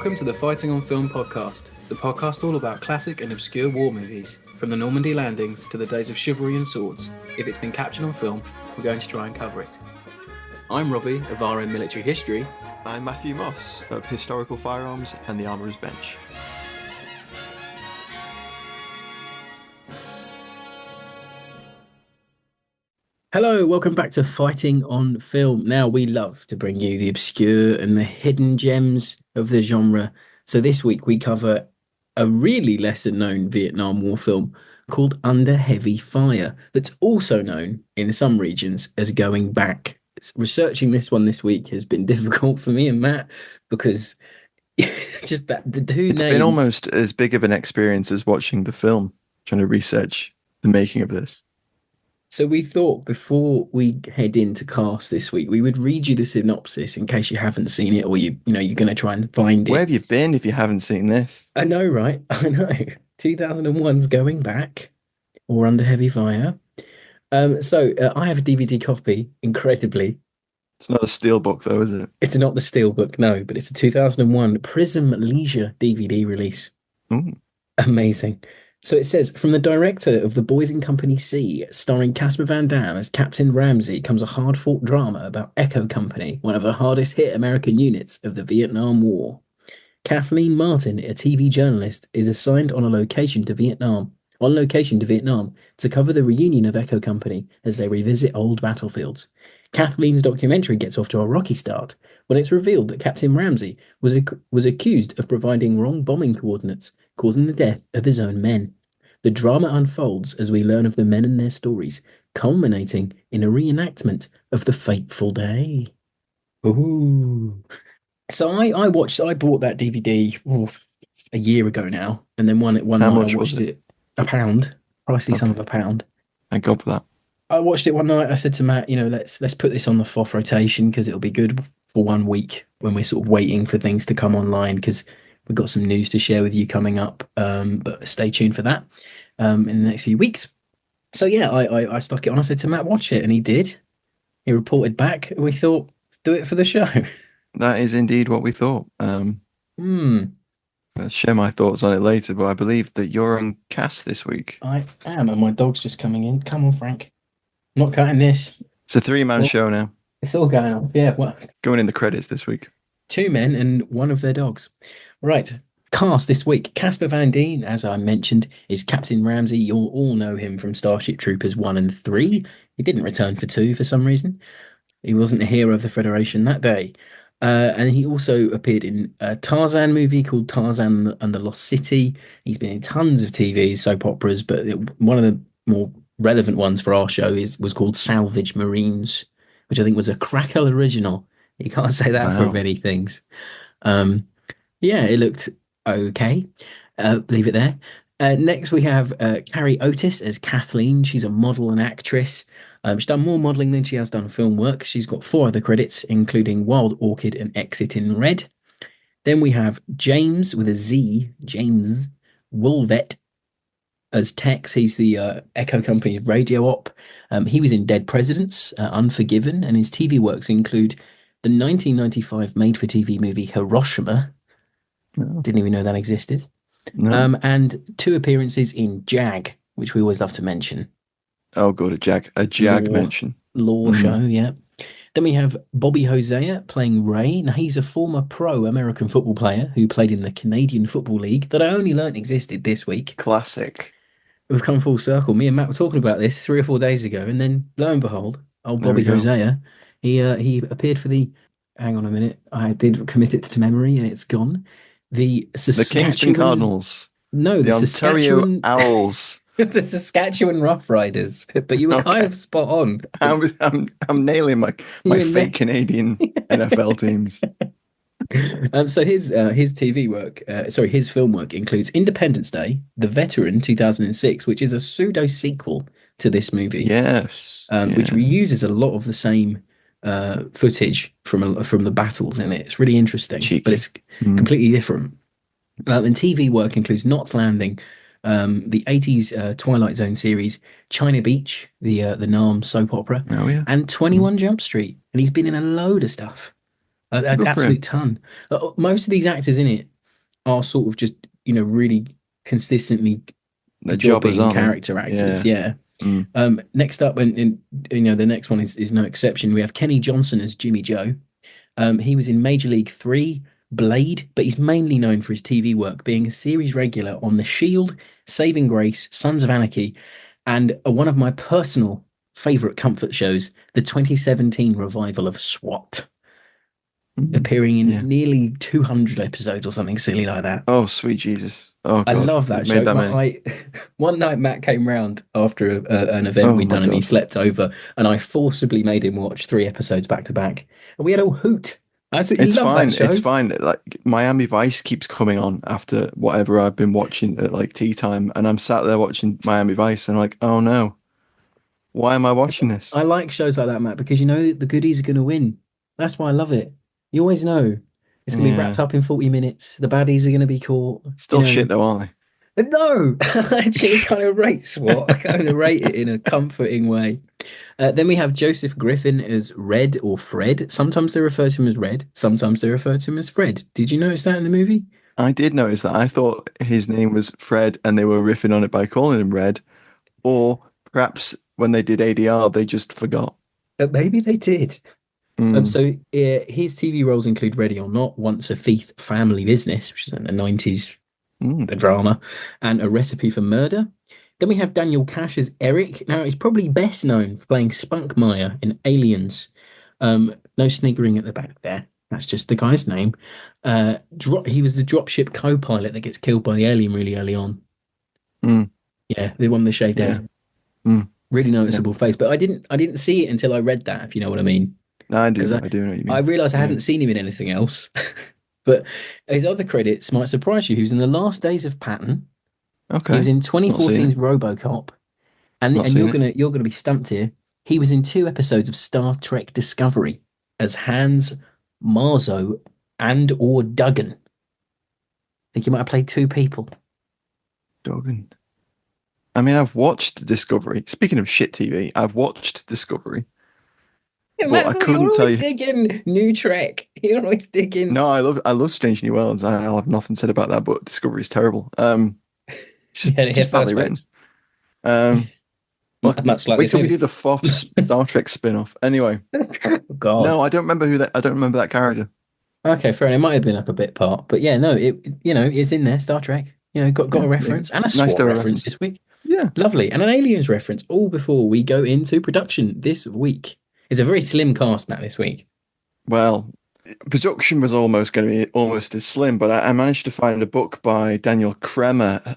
Welcome to the Fighting on Film podcast, the podcast all about classic and obscure war movies, from the Normandy landings to the days of chivalry and swords. If it's been captured on film, we're going to try and cover it. I'm Robbie of RM Military History. I'm Matthew Moss of Historical Firearms and the Armourer's Bench. Hello, welcome back to Fighting on Film. Now, we love to bring you the obscure and the hidden gems of the genre. So this week we cover a really lesser known Vietnam War film called Under Heavy Fire, that's also known in some regions as Going Back. Researching this one this week has been difficult for me and Matt because just that the two It's names... been almost as big of an experience as watching the film, trying to research the making of this. So we thought before we head into cast this week, we would read you the synopsis in case you haven't seen it or you're going to try and find it. Where have you been if you haven't seen this? I know, right? I know. 2001's Going Back or Under Heavy Fire. I have a DVD copy, incredibly. It's not a steelbook though, is it? It's not the Steelbook, no, but it's a 2001 Prism Leisure DVD release. Ooh. Amazing. So it says, from the director of The Boys in Company C, starring Casper Van Dien as Captain Ramsey, comes a hard-fought drama about Echo Company, one of the hardest-hit American units of the Vietnam War. Kathleen Martin, a TV journalist, is assigned on location to Vietnam to cover the reunion of Echo Company as they revisit old battlefields. Kathleen's documentary gets off to a rocky start when it's revealed that Captain Ramsey was accused of providing wrong bombing coordinates, causing the death of his own men. The drama unfolds as we learn of the men and their stories, culminating in a reenactment of the fateful day. Ooh. So I bought that DVD a year ago now, and then one How night much I watched was it? £1, pricey son Okay. of £1. Thank God for that. I watched it one night. I said to Matt, let's put this on the FOF rotation because it'll be good for 1 week when we're sort of waiting for things to come online, because we've got some news to share with you coming up. But stay tuned for that in the next few weeks. So yeah, I stuck it on. I said to Matt, watch it, and he did. He reported back. We thought, do it for the show. That is indeed what we thought. I'll share my thoughts on it later, but I believe that you're on cast this week. I am, and my dog's just coming in. Come on, Frank. I'm not cutting this. It's a 3-man show now. It's all going on. Yeah, well, Going in the credits this week. 2 men and one of their dogs. Right. Cast this week. Casper Van Dien, as I mentioned, is Captain Ramsey. You'll all know him from Starship Troopers 1 and 3. He didn't return for 2 for some reason. He wasn't a hero of the Federation that day. And he also appeared in a Tarzan movie called Tarzan and the Lost City. He's been in tons of TV soap operas, but one of the more relevant ones for our show was called Salvage Marines, which I think was a Crackle original. You can't say that for many things. It looked okay. Leave it there. Next, we have Carrie Otis as Kathleen. She's a model and actress. She's done more modelling than she has done film work. She's got 4 other credits, including Wild Orchid and Exit in Red. Then we have James with a Z, James Woolvet as Tex. He's the Echo Company's radio op. He was in Dead Presidents, Unforgiven, and his TV works include the 1995 made-for-TV movie Hiroshima. No. Didn't even know that existed. No. And 2 appearances in Jag, which we always love to mention. Oh, good, a Jag mention. Law show, yeah. Then we have Bobby Hosea playing Ray. Now, he's a former pro American football player who played in the Canadian Football League that I only learnt existed this week. Classic. We've come full circle. Me and Matt were talking about this 3 or 4 days ago, and then lo and behold, old Bobby Hosea, he appeared for the. Hang on a minute, I did commit it to memory, and it's gone. The Kingston Cardinals. No, the Ontario Owls. The Saskatchewan Roughriders. But you were kind of spot on. I'm nailing my fake Canadian NFL teams. So his TV work, his film work includes Independence Day, The Veteran 2006, which is a pseudo sequel to this movie. Yes, which reuses a lot of the same footage from the battles in it. It's really interesting, but it's completely different. And TV work includes Knots Landing, the 80s Twilight Zone series, China Beach, the Nam soap opera, and 21 Jump Street. And he's been in a load of stuff. An absolute ton. Most of these actors in it are sort of just, really consistently They're jobbers, jobbing aren't they? character actors. Yeah. Yeah. Mm. Next up, and the next one is no exception. We have Kenny Johnson as Jimmy Joe. He was in Major League 3, Blade, but he's mainly known for his TV work, being a series regular on The Shield, Saving Grace, Sons of Anarchy, and one of my personal favorite comfort shows, the 2017 revival of SWAT, Mm. appearing in Yeah. nearly 200 episodes or something silly like that. Oh, sweet Jesus. Oh I God. love They've that made show. that many. One night Matt came round after an event Oh we'd my done, and he God. slept over, and I forcibly made him watch 3 episodes back to back, and we had a hoot. I absolutely It's love that fine. It's show. fine. Like Miami Vice keeps coming on after whatever I've been watching at like tea time, and I'm sat there watching Miami Vice, and I'm like, oh no, why am I watching I this? like shows like that, Matt, because you know the goodies are going to win. That's why I love it. You always know it's going to be wrapped Yeah. up in 40 minutes. The baddies are going to be caught. Still shit though, aren't No, I actually kind of rate SWAT. I kind of rate it in a comforting way. Then we have Joseph Griffin as Red or Fred. Sometimes they refer to him as Red. Sometimes they refer to him as Fred. Did you notice that in the movie? I did notice that. I thought his name was Fred and they were riffing on it by calling him Red. Or perhaps when they did ADR, they just forgot. Maybe they did. Mm, His TV roles include Ready or Not, Once a Thief, Family Business, which is a 90s mm, drama, and A Recipe for Murder. Then we have Daniel Cash as Eric. Now, he's probably best known for playing Spunkmeyer in Aliens. No sniggering at the back there. That's just the guy's name. He was the dropship co-pilot that gets killed by the alien really early on. mm, Yeah, the one with the shaved yeah. head. Mm, Really yeah. noticeable face, but I didn't see it until I read that, if you know what I mean. No, I do Because know. I, I do know what you I mean. realized I Yeah. hadn't seen him in anything else. But his other credits might surprise you. He was in The Last Days of Patton. He was Okay. in Not seen it. 2014's RoboCop, and Not and seen it. you're gonna be stumped here. He was in 2 episodes of Star Trek Discovery as Hans Marzo and or Duggan. Think you might have played two people. Doggin. I mean, I've watched Discovery. Speaking of shit TV, I've watched Discovery, Yeah, but I You're couldn't tell always you. digging new Trek. You're always digging. No, I love Strange New Worlds. I'll have nothing said about that, but Discovery is terrible. It's You had it here just badly first, written. folks. Um, well, Much like wait this till we movie. do the fourth Star Trek spin-off. Anyway, God. no, I don't remember who that. I don't remember that character. Okay, fair. It might have been like a bit part, but yeah, no, it's in there. Star Trek. Got Yeah, a there you reference go. and a Nice to SWAT have a reference reference. this week. Yeah. Lovely, and an aliens reference. All before we go into production this week. It's a very slim cast, Matt. This week. Well, production was almost going to be almost as slim, but I managed to find a book by Daniel Kremer,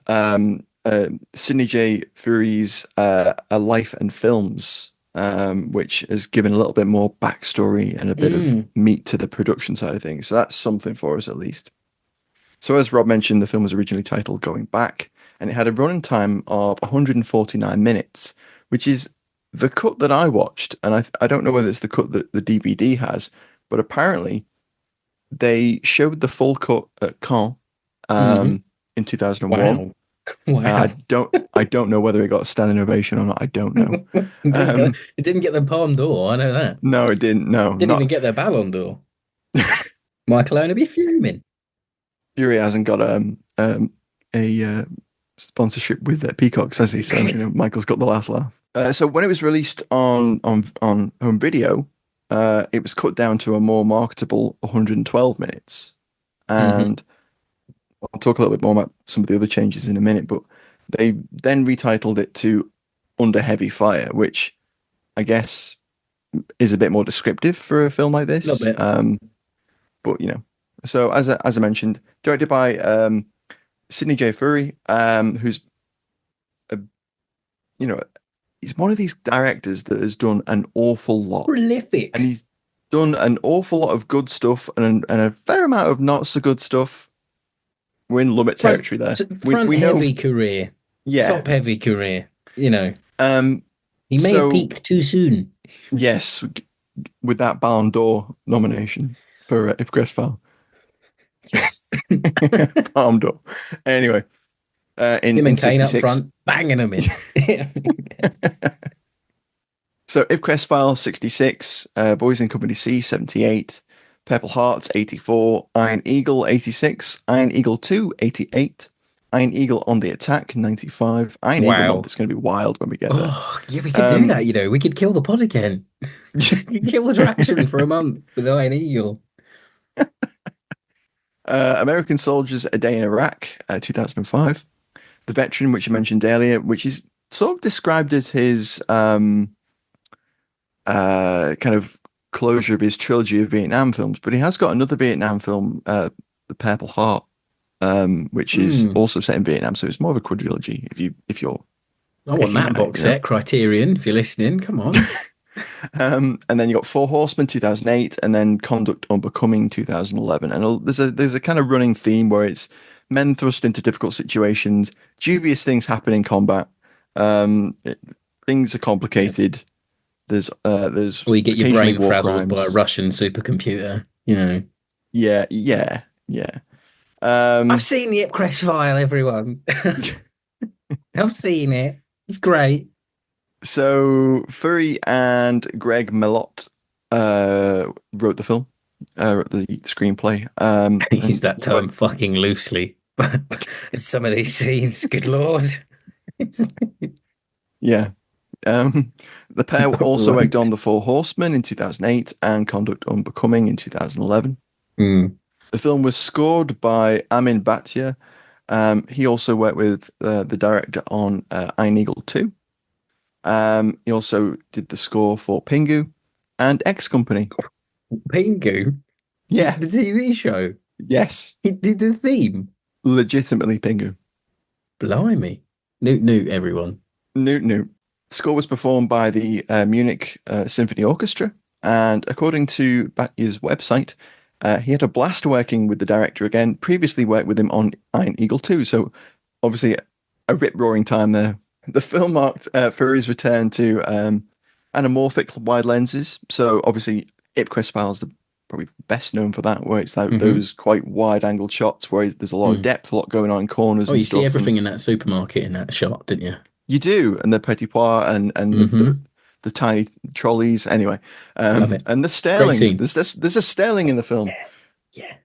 Sidney J. Furie's A Life and Films, which has given a little bit more backstory and a bit of Mm, meat to the production side of things. So that's something for us at least. So as Rob mentioned, the film was originally titled Going Back, and it had a running time of 149 minutes, which is the cut that I watched. And I don't know whether it's the cut that the DVD has, but apparently they showed the full cut at Cannes hmm in 2001. Wow. Wow. I don't know whether it got a standing ovation or not. I don't know. It didn't get the Palme d'Or. I know that. No, it didn't. No, Didn't even not get their Ballon d'Or. Michael Owen would be fuming. Fury hasn't got a sponsorship with Peacocks, has he? So Michael's got the last laugh. So when it was released on home video, it was cut down to a more marketable 112 minutes, Hmm and I'll talk a little bit more about some of the other changes in a minute. But they then retitled it to Under Heavy Fire, which I guess is a bit more descriptive for a film like A little this. bit. But so as I mentioned, directed by Sidney J. Furie, who's a, you know he's one of these directors that has done an awful lot, and Prolific. he's done an awful lot of good stuff and a fair amount of not so good stuff. We're in Lumet Front territory there. front We know, heavy career. yeah. Top heavy career. You know. Um, He may have so peaked too soon. yes, with that Ballon d'Or nomination for Ipcress File. Yes. Palme d'Or. Anyway, Him in and Kane up 66. front, banging them in. So Ipcress File 66, Boys in Company C 78, Purple Hearts 84, Iron Eagle 86, Iron Eagle 2 88, Iron Eagle on the Attack 95. Iron Eagle month Wow. is going to be wild when we get there. Oh, yeah, we could do Um, that, you know. We could kill the pod again. We could kill attraction for a month with Iron Eagle. American Soldiers A Day in Iraq 2005. The Veteran, which you mentioned earlier, which is sort of described as his kind of closure of his trilogy of Vietnam films, but he has got another Vietnam film, The Purple Heart, which is Hmm. also set in Vietnam. So it's more of a quadrilogy if you're I want picking that at it, box set, Criterion, if you're listening. Come on. And then you got Four Horsemen 2008, and then Conduct Unbecoming 2011. And there's a kind of running theme where it's men thrust into difficult situations, dubious things happen in combat, things are complicated. There's Or you get your occasionally brain war frazzled by a crimes. Russian supercomputer, you know. Yeah, yeah, yeah. I've Um, seen the Ipcrest file, everyone. I've seen it. It's great. so Furie and Greg Melotte wrote the film, wrote the screenplay. I use And that term fucking loosely. But some of these scenes, good lord. yeah. The pair also worked Right. on The Four Horsemen in 2008 and Conduct Unbecoming in 2011. Mm. The film was scored by Amin Bhatia. He also worked with the director on Iron Eagle 2. He also did the score for Pingu and X Company. Pingu, Yeah, the TV show. yes, He did the theme. legitimately Pingu. Blimey. Newt, everyone. Newt Newt. Score was performed by the Munich Symphony Orchestra, and according to Batia's website, he had a blast working with the director again. Previously worked with him on Iron Eagle 2, so obviously a rip-roaring time there. The film marked Furie's return to anamorphic wide lenses. So obviously Ipcrest Files are probably best known for that, where it's like Hmm. those quite wide-angled shots where there's a lot of Mm. depth, a lot going on in corners Oh, and you see stuff, and everything in that supermarket in that shot, didn't you? you do, and the petit pois and Hmm. the tiny trolleys. Anyway, Love it. and the Great Sterling. scene. There's a Sterling in the film. Yeah, yeah.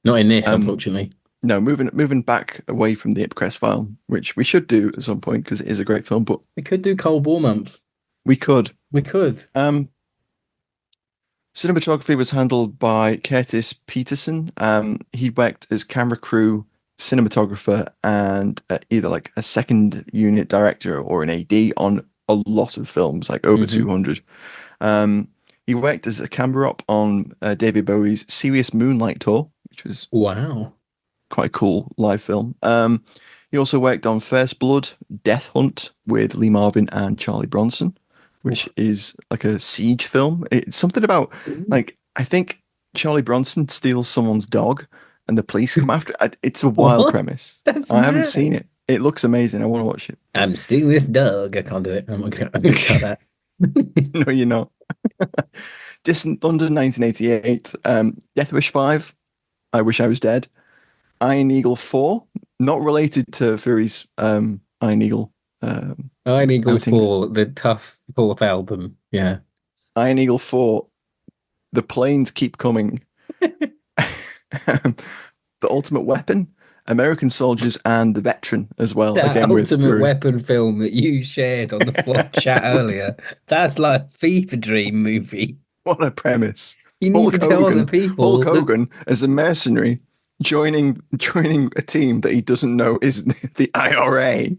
Not in this, Um, unfortunately. no, moving back away from the Ipcrest file, which we should do at some point because it is a great film, but We could do Cold War month. we could. We could. Um, Cinematography was handled by Curtis Peterson. He worked as camera crew, cinematographer, and either like a second unit director or an AD on a lot of films, like over Hmm. 200. Um, he worked as a camera op on David Bowie's Serious Moonlight Tour, which was Wow. quite a cool live film. He also worked on First Blood, Death Hunt with Lee Marvin and Charlie Bronson, which is like a siege film. It's something about like I think Charlie Bronson steals someone's dog and the police come after it. It's a wild What? premise. That's I haven't seen mad. it. It looks amazing. I want to watch it. I'm stealing this dog. I can't do it. I'm gonna cut that. No, you're not. Distant London, 1988. Death Wish 5. I Wish I Was Dead. Iron Eagle 4. Not related to Furie's Iron Eagle Iron Eagle outings. 4, the tough fourth album. Yeah. Iron Eagle 4. The planes keep coming. The Ultimate Weapon. American Soldiers and The Veteran as well. That Again with Ultimate Fury. Weapon film that you shared on the flop chat earlier. That's like a fever dream movie. What a premise. You need Hulk to tell other Hogan. Hulk people that Hogan as a mercenary joining a team that he doesn't know is the IRA.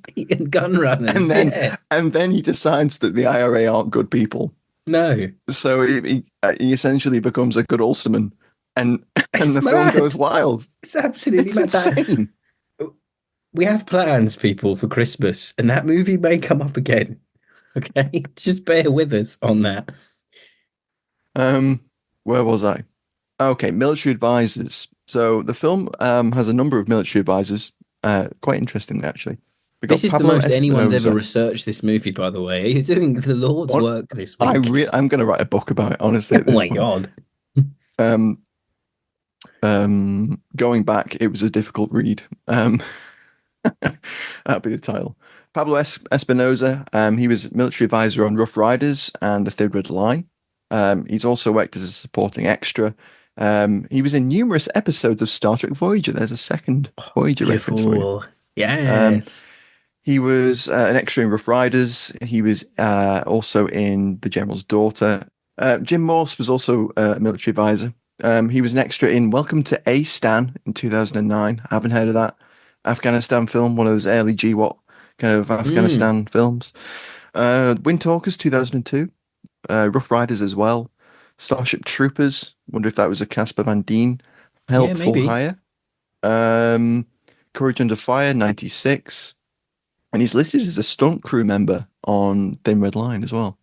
gun And runners. then Yeah. and then he decides that the IRA aren't good people. No. So he essentially becomes a good Ulsterman, and and It's the film mad. goes wild. It's absolutely It's mad. That insane. we have plans, people, for Christmas, and that movie may come up again. Okay, just bear with us on that. Um, where was I? Okay, military advisors. So the film has a number of military advisors. Quite interestingly, actually, we This got is the Pablo most anyone's ever Espinosa. researched this movie, by the way. You're doing the Lord's What work this week. I'm going to write a book about it. Honestly, at Oh this my point. God. Um, Going back, it was a difficult read. That'd be the title. Pablo Espinosa. He was military advisor on Rough Riders and the Third Red Line. He's also worked as a supporting extra. He was in numerous episodes of Star Trek Voyager. There's a second Voyager reference for you. Beautiful. Um, Yes. he was an extra in Rough Riders. He was also in The General's Daughter. Jim Morse was also a military advisor. He was an extra in Welcome to A-Stan in 2009. I haven't heard of that Afghanistan film, one of those early GWAT kind of Mm. Afghanistan films. Wind Talkers 2002. Rough Riders as well. Starship Troopers. Wonder if that was a Casper Van Dien. Yeah, Helpful maybe. Hire. Um, Courage Under Fire 96. And he's listed as a stunt crew member on Thin Red Line as well.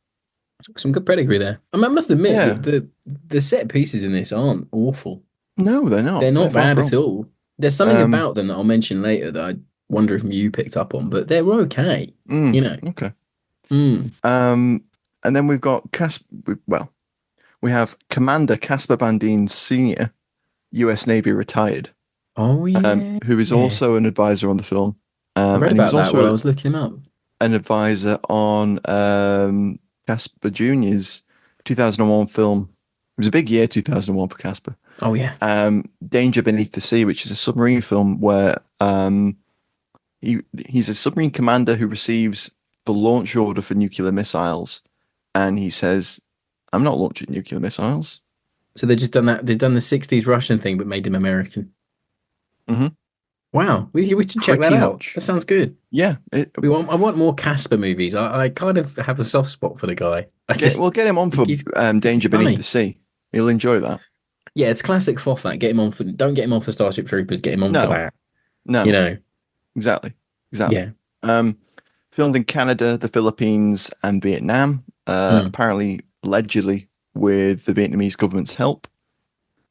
Some good pedigree there. I mean, I must admit that Yeah. the set pieces in this aren't awful. No, they're They're not. They're not far bad at from. all. There's something Um, about them that I'll mention later that I wonder if you picked up on, but they're okay. You know. okay. Mm. Um, and then we've got we have Commander Casper Van Dien Sr., US Navy retired, Oh yeah. who is Yeah. also an advisor on the film. I read And he was about that while I also was looking him up. an advisor on Casper Jr.'s 2001 film. It was a big year, 2001 for Casper. Oh yeah. Danger Beneath the Sea, which is a submarine film where he's a submarine commander who receives the launch order for nuclear missiles, and he says, "I'm not launching nuclear missiles." So they've just done that. They've done the '60s Russian thing, but made them American. Hmm. Wow, we should check that Pretty out. much. That sounds good. Yeah. I want more Casper movies. I kind of have a soft spot for the guy. I We'll just get him on think for Danger he's Beneath the funny. Sea. He'll enjoy that. Yeah, it's classic Foff that. Get him on for don't get him on for Starship Troopers, get him on for No, that. You no, know. exactly, exactly. Yeah. Um, Filmed in Canada, the Philippines, and Vietnam. Mm. Apparently, allegedly, with the Vietnamese government's help.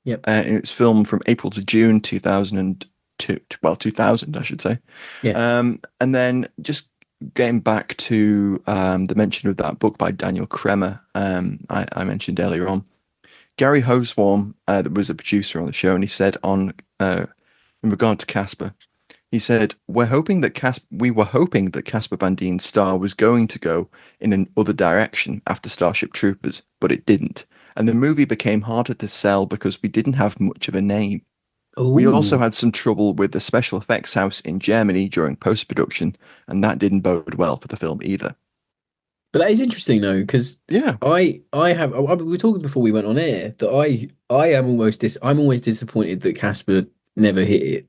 Yep. And it's filmed from April to June 2002. Well, 2000, I should say. Yeah. And then just getting back to the mention of that book by Daniel Kremer, I mentioned earlier on. Gary Hoswarm, that was a producer on the show, and he said in regard to Casper, he said, we were hoping that Casper Van Dien's star was going to go in another direction after Starship Troopers, but it didn't. And the movie became harder to sell because we didn't have much of a name. We also Oh. had some trouble with the special effects house in Germany during post-production, and that didn't bode well for the film either. But that is interesting though, because Yeah, we were talking before we went on air that I'm always disappointed that Casper never hit it.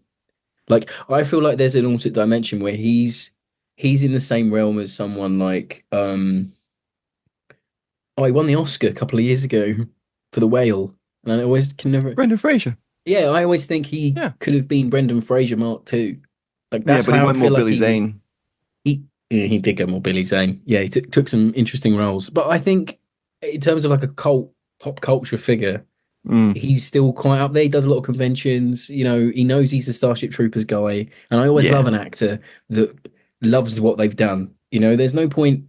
Like I feel like there's an alternate dimension where he's in the same realm as someone like he won the Oscar a couple of years ago for The Whale. And I always can never Brendan Fraser. yeah, I always think he Yeah, could have been Brendan Fraser Mark II. Like yeah, that's but he how I went more feel like Billy he was Zane. he did go more Billy Zane. Yeah, he took some interesting roles. But I think in terms of like a pop culture figure, Mm, he's still quite up there. He does a lot of conventions. You know, he knows he's the Starship Troopers guy. And I always love yeah, an actor that loves what they've done. You know, there's no point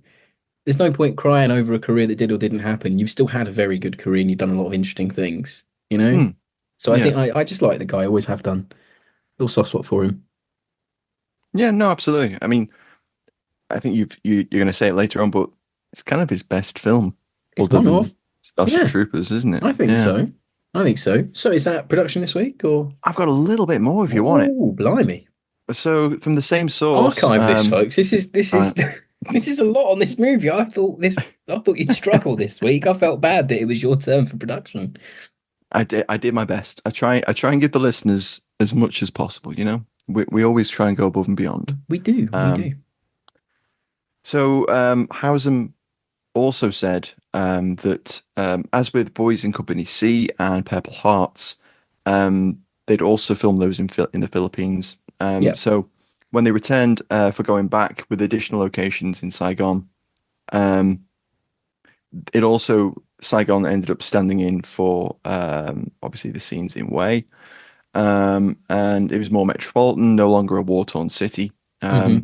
crying over a career that did or didn't happen. You've still had a very good career and you've done a lot of interesting things, you know? mm, So I yeah, think I just like the guy, I always have done. Little soft spot for him. yeah. No, absolutely. I mean, I think you're going to say it later on, but it's kind of his best film, It's other one than off. Starship Yeah, Troopers, isn't it? I think Yeah. so. I think so. So is that production this week or? I've got a little bit more if you want it. Oh, blimey. So from the same source, Archive this, folks. This uh, is this is a lot on this movie. I thought you'd struggle this week. I felt bad that it was your turn for production. I did my best. I try and give the listeners as much as possible. We always try and go above and beyond. We Um, do. so Housen also said that as with Boys in Company C and Purple Hearts, they'd also filmed those in the Philippines. Yeah. So when they returned for going back with additional locations in Saigon, um, it also Saigon ended up standing in for obviously the scenes in Way, and it was more metropolitan, no longer a war-torn city. Hmm.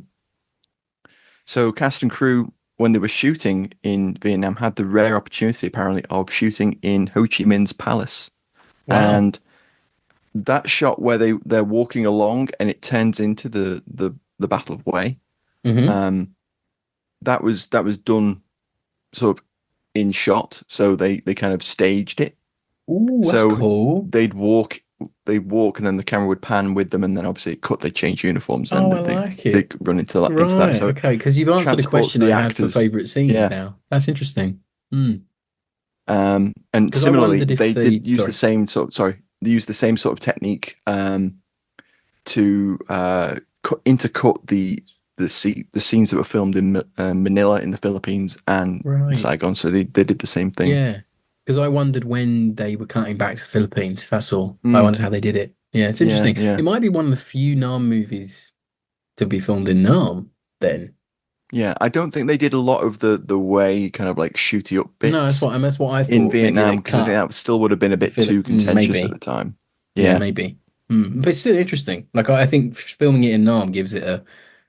So cast and crew, when they were shooting in Vietnam, had the rare opportunity apparently of shooting in Ho Chi Minh's palace, Wow. and that shot where they're walking along and it turns into the Battle of Way. Hmm. Um, that was done sort of in shot, so they kind of staged it. Ooh, that's So cool. they'd walk, and then the camera would pan with them, and then obviously it cut. They change uniforms, then Oh, I they like they it. run into that. Right. So it Okay. Because you've answered a transports question the I had for actors. favorite scenes Yeah. now. That's interesting. Hmm. And Because I similarly, wondered if they they, did use the sorry. same sort. Sorry, they used the same sort of technique to intercut the scenes that were filmed in Manila in the Philippines and Right. Saigon. So they did the same thing. Yeah. Because I wondered when they were cutting back to the Philippines. That's all. I Mm, wondered how they did it. Yeah, it's yeah, interesting. yeah, It might be one of the few Nam movies to be filmed in Nam then. yeah. I don't think they did a lot of the way kind of like shooty up No, bits that's what I in thought. Maybe they Vietnam because I think cut that still would have been to a the bit too contentious at the maybe. time. Yeah, Yeah, maybe. But it's still interesting. Like I think filming it in Nam gives it a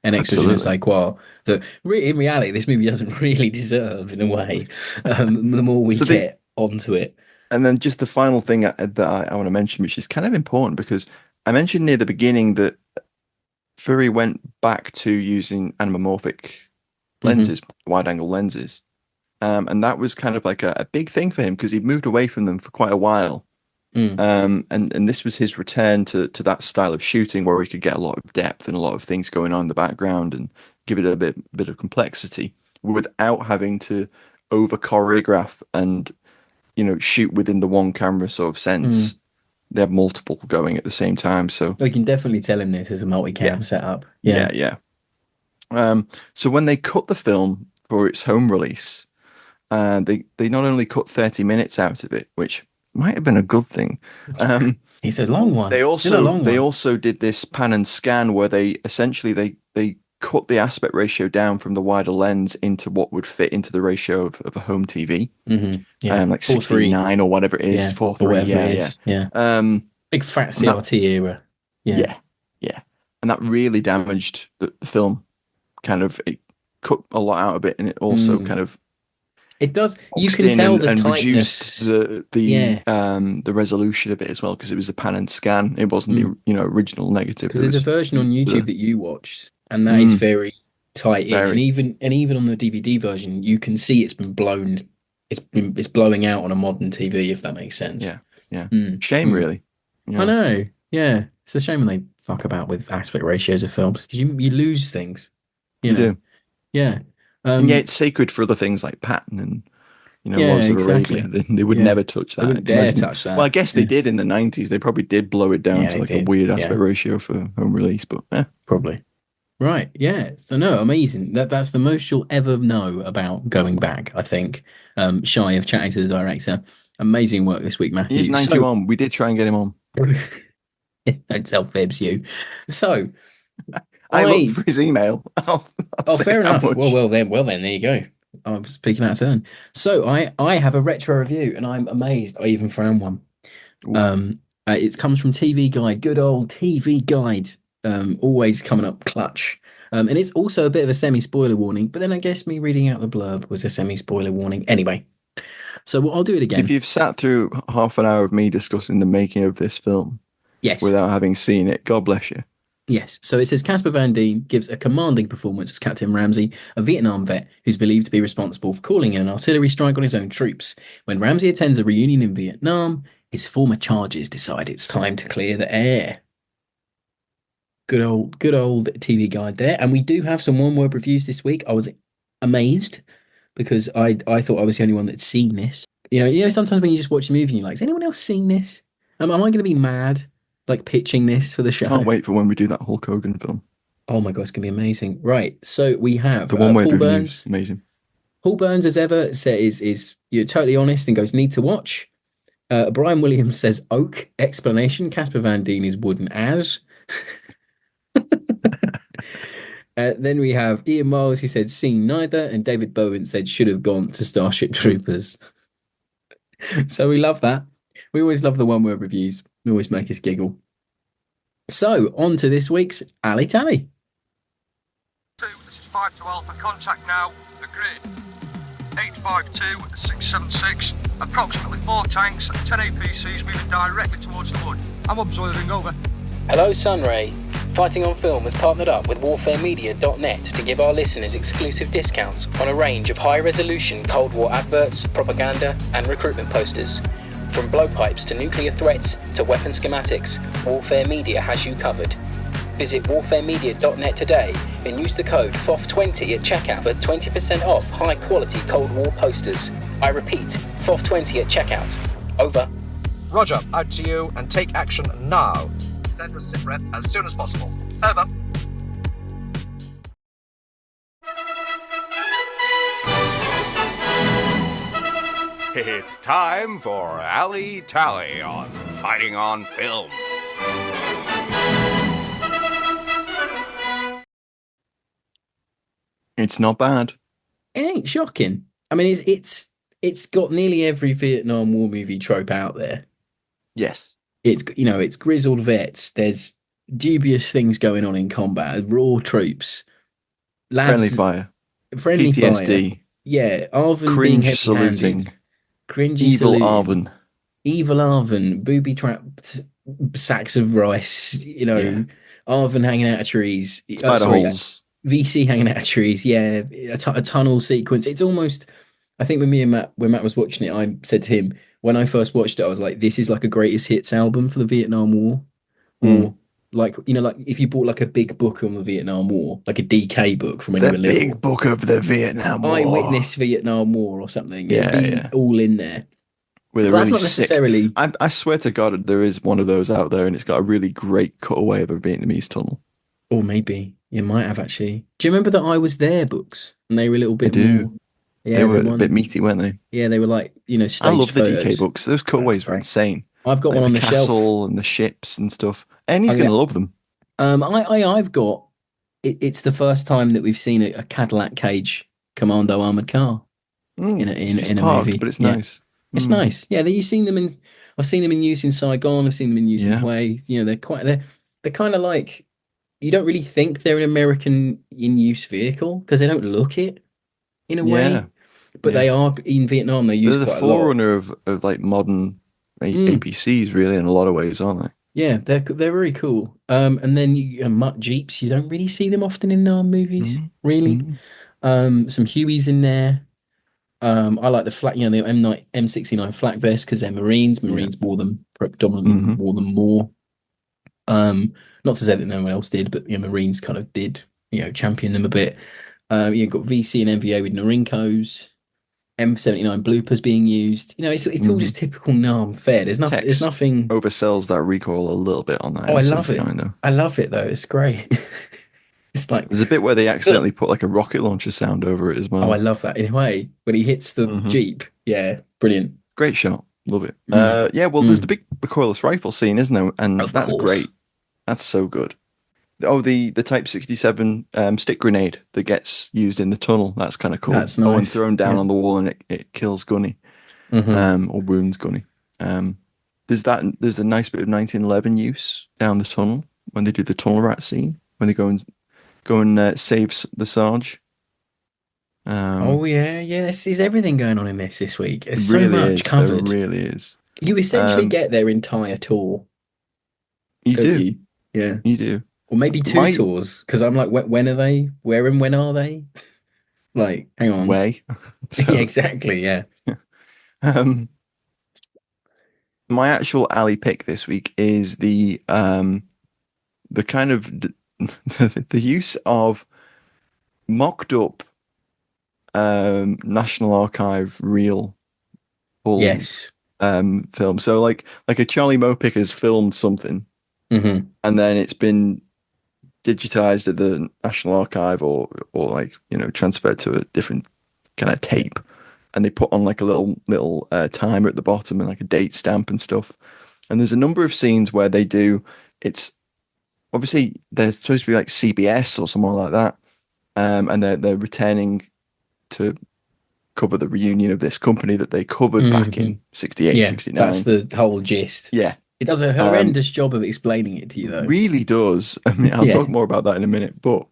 an extra je ne absolutely. sais quoi that in reality this movie doesn't really deserve in a way. The more we So they get onto it. And then just the final thing that I want to mention, which is kind of important because I mentioned near the beginning that Fury went back to using anamorphic Hmm. lenses, wide-angle lenses, and that was kind of like a big thing for him because he'd moved away from them for quite a while. Mm. And this was his return to that style of shooting where he could get a lot of depth and a lot of things going on in the background and give it a bit of complexity without having to over choreograph and shoot within the one camera sort of Mm. sense. They have multiple going at the same time. So We can definitely tell him this is a yeah, multi-cam setup. yeah, Yeah. yeah. So when they cut the film for its home release, they not only cut 30 minutes out of it, which might have been a good thing. Um, It's a long they one. Still a also long they one. also did this pan and scan where they essentially they cut the aspect ratio down from the wider lens into what would fit into the ratio of a home TV, Yeah. like 4:3. 16:9 or whatever it is, Yeah. 4:3. Or whatever it Yeah, yeah. is. Yeah. Um, Big fat and that CRT era. Yeah. Yeah, yeah. And that really damaged the film. Kind of, it cut a lot out of it, and it also Mm. kind of It does. You boxed can in tell and, the and reduced tightness. Yeah. the resolution of it as well because it was a pan and scan. It wasn't the Mm. original negative. Because It there's a was version on YouTube the that you watched, and that is mm, very tight in, very and even on the DVD version, you can see it's been blown. It's blowing out on a modern TV, if that makes sense. yeah, yeah. Mm. Shame Mm. really. I Yeah, know. Yeah, it's a shame when they fuck about with aspect ratios of films because you lose things. You you know. do. Yeah. And yeah, Um. it's sacred for other things like Patton and Yeah. Lawrence of Arabia. Exactly. They would Yeah. never touch They that. wouldn't dare Imagine. touch Well, I that. guess they Yeah. did in the 90s. They probably did blow it down Yeah, to they like a did. weird Yeah. aspect ratio for home release, but yeah. Probably. Right. Yeah. So no, amazing. That's the most you'll ever know about going back, I think. Shy of chatting to the director. Amazing work this week, He is Matthew. So 91. We did try and get him on. don't tell fibs, you. So I looked I for his email. I'll oh say fair that enough. much. Well then there you go. I'm speaking out of turn. So I have a retro review and I'm amazed I even found one. Ooh. It comes from TV Guide, good old TV Guide, always coming up clutch. And it's also a bit of a semi-spoiler warning, but then I guess me reading out the blurb was a semi-spoiler warning. Anyway, so I'll do it If again. you've sat through half an hour of me discussing the making of this film Yes, without having seen it, God bless you. yes. So it says Casper Van Dien gives a commanding performance as Captain Ramsey, a Vietnam vet who's believed to be responsible for calling in an artillery strike on his own troops. When Ramsey attends a reunion in Vietnam, his former charges decide it's time to clear the air. Good old TV Guide there. And we do have some one-word reviews this week. I was amazed because I thought I was the only one that's seen this. Sometimes when you just watch a movie and you're like, has anyone else seen this? Am I going to be mad like pitching this for the show? Can't wait for when we do that Hulk Hogan film. Oh my God, it's going to be amazing. Right. So we have The one-word Paul reviews. Burns. Amazing. Paul Burns, as ever, says is you're totally honest and goes need to watch. Brian Williams says oak explanation. Casper Van Dien is wooden as. Then we have Ian Miles who said seen neither, and David Bowen said should have gone to Starship Troopers. So we love that. We always love the one word reviews. They always make us giggle. So on to this week's Alley Tally. This is 5 to Alpha. Contact now. The grid. 852-676. Approximately 4 tanks, 10 APCs moving directly towards the wood. I'm observing over. Hello, Sunray. Fighting on Film has partnered up with warfaremedia.net to give our listeners exclusive discounts on a range of high-resolution Cold War adverts, propaganda, and recruitment posters. From blowpipes to nuclear threats to weapon schematics, Warfare Media has you covered. Visit warfaremedia.net today and use the code FOF20 at checkout for 20% off high-quality Cold War posters. I repeat, FOF20 at checkout. Over. Roger, out to you, and take action now. Send us SITREP as soon as possible. Over. It's time for Alley Tally on Fighting on Film. It's not bad. It ain't shocking. I mean, it's got nearly every Vietnam War movie trope out there. Yes. It's grizzled vets. There's dubious things going on in combat. Raw troops, lads, friendly PTSD. fire. Yeah, Arvin Cringe being heavy-handed. saluting. Cringy Evil saluting. Arvin. Evil Arvin, booby-trapped sacks of rice, Arvin hanging out of trees. Spider holes. VC hanging out of trees, yeah. A tunnel sequence. It's almost, I think when Matt was watching it, I said to him, when I first watched it, I was like, this is like a greatest hits album for the Vietnam War. Or like if you bought like a big book on the Vietnam War, like a DK book from when you were little. The big book of the Vietnam War. Eyewitness Vietnam War or something. It'd be all in there. With that's not necessarily. I swear to God, there is one of those out there, and it's got a really great cutaway of a Vietnamese tunnel. Or maybe you might have actually. Do you remember the I Was There books? And they were a little bit more. Yeah, they were a bit meaty, weren't they? Yeah, they were like staged I love the photos. DK books. Those cutaways were insane. I've got one on the castle shelf and the ships and stuff. And he's going to love them. I've got. It's the first time that we've seen a Cadillac Cage Commando armored car in a movie, but it's nice. It's nice. Yeah, you've seen them in. I've seen them in use in Saigon. I've seen them in use in Hue. They're kind of like, you don't really think they're an American in use vehicle because they don't look it in a way. But they are in Vietnam. They're the forerunner of like modern APCs, really, in a lot of ways, aren't they? Yeah, they're very cool. And then Mutt Jeeps. You don't really see them often in movies, really. Some Hueys in there. I like the flat, the M69 flak vest because they're Marines. Marines wore them predominantly, wore them more. Not to say that no one else did, but Marines kind of did, champion them a bit. You've got VC and NVA with Norinkos, M79 bloopers being used. It's all just typical Nam fare. There's nothing oversells that recoil a little bit on that. Oh, I love it. Though. I love it though. It's great. It's like there's a bit where they accidentally put like a rocket launcher sound over it as well. Oh, I love that in a way when he hits the Jeep. Yeah, brilliant. Great shot. Love it. There's the big recoilless rifle scene, isn't there? And that's great. That's so good. Oh, the Type 67 stick grenade that gets used in the tunnel. That's kind of cool. That's nice. And thrown down on the wall and it kills Gunny, or wounds Gunny. There's a nice bit of 1911 use down the tunnel when they do the tunnel rat scene when they go and save the Sarge. There's everything going on in this week. It's really so much covered. There really is. You essentially get their entire tour. You do. You? Yeah, you do. Or maybe two tours, because I'm like, when are they? Where and when are they? Like, hang on. Way. Yeah, exactly. Yeah. My actual alley pick this week is the kind of the use of mocked up National Archive reel film. So like a Charlie Mopick has filmed something, and then it's been digitized at the National Archive or like transferred to a different kind of tape, and they put on like a little timer at the bottom and like a date stamp and stuff. And there's a number of scenes where they do. It's obviously they're supposed to be like CBS or somewhere like that, and they're returning to cover the reunion of this company that they covered back in 68, 69. That's the whole gist. Yeah. It does a horrendous job of explaining it to you, though. Really does. I mean, I'll talk more about that in a minute. But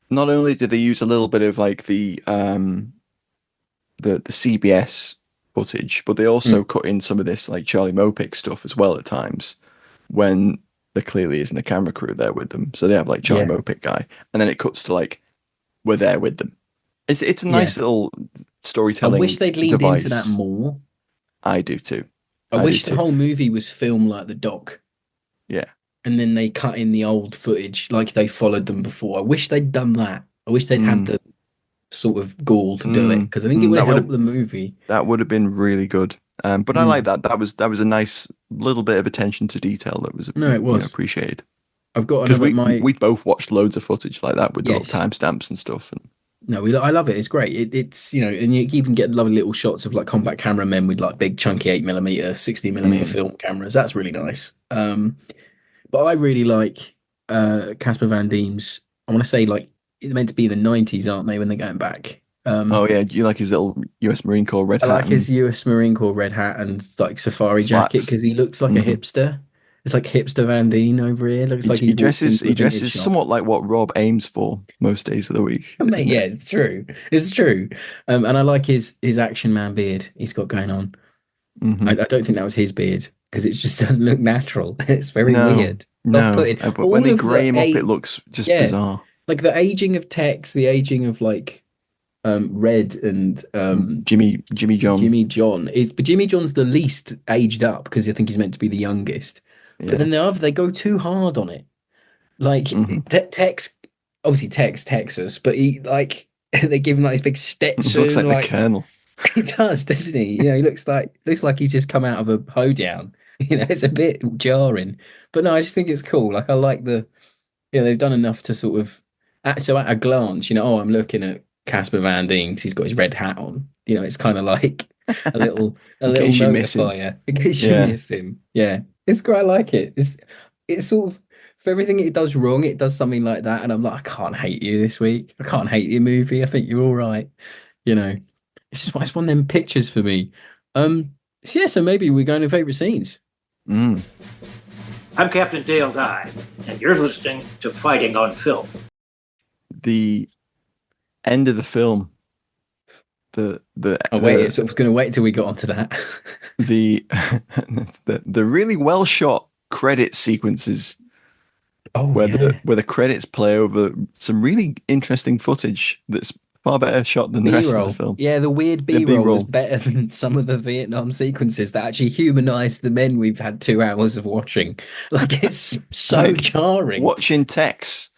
not only did they use a little bit of like the CBS footage, but they also cut in some of this like Charlie Mopick stuff as well at times when there clearly isn't a camera crew there with them. So they have like Charlie Mopick guy, and then it cuts to like we're there with them. It's a nice little storytelling. I wish they'd leaned into that more. I do too. I I do wish the too. whole movie was filmed like the doc, Yeah. and then they cut in the old footage like they followed them before. I wish they'd done that. I wish they'd had Mm, the sort of gall to do it because I think it would that have would helped have the movie. been really good. But I like Mm. that. That was a nice little bit of attention to detail that was No, it was. appreciated. I've got Because another my we both watched loads of footage like that with the little yes. timestamps and stuff. And No, I love it. It's great. It's and you even get lovely little shots of like compact cameramen with like big chunky 8mm, 60mm mm, film cameras. That's really nice. But I really like Casper Van Dien's. I want to say like it's meant to be the 90s, aren't they, when they're going back? oh yeah, do you like his little U.S. Marine Corps red I hat like his and US Marine Corps red hat and like safari jacket slacks? because he looks like a Hmm. hipster. It's like hipster Van Dien over here. Looks like He he's walked into a vintage dresses shop. somewhat like what Rob aims for most days of the week, Mate, isn't yeah, it? it's true. It's true. And I like his Action Man beard he's got going on. I Hmm. don't think that was his beard because it just doesn't look natural. It's very No, weird. no. Off-putting. But when All they of grey the him up, it a looks just yeah, bizarre. like the aging of Tex, the aging of like Red and Jimmy John. Jimmy John is, but Jimmy John's the least aged up because I think he's meant to be the youngest. But Yeah. then they go too hard on it. Like Hmm. Tex, obviously Tex Texas, but he like they give him like his big Looks Stetson. like the Like Colonel. he does, doesn't he? He looks like he's just come out of a hoedown. It's a bit jarring, but no, I just think it's cool. Like I like they've done enough to sort of so at a glance, oh, I'm looking at Casper Van Dien 'cause he's got his red hat on. It's kind of like a In little case you miss him. notifier in case you Yeah. miss him. Yeah, it's great. I like it. It's sort of for everything it does wrong, it does something like that, and I'm like, I can't hate you this week. I can't hate your movie. I think you're all right. You know, it's one of them pictures for me. So yeah, so maybe we're going to favorite scenes. Mm. I'm Captain Dale Dye, and you're listening to Fighting on Film. The end of the film. The Oh wait, so I was going to wait till we got onto that. the the really well shot credit sequences Oh where yeah. the credits play over some really interesting footage that's far better shot than the rest of the B-roll. film. Yeah, the weird Yeah, B-roll was B-roll. better than some of the Vietnam sequences that actually humanized the men we've had 2 hours of watching. Like it's so Like, jarring. Watching Tex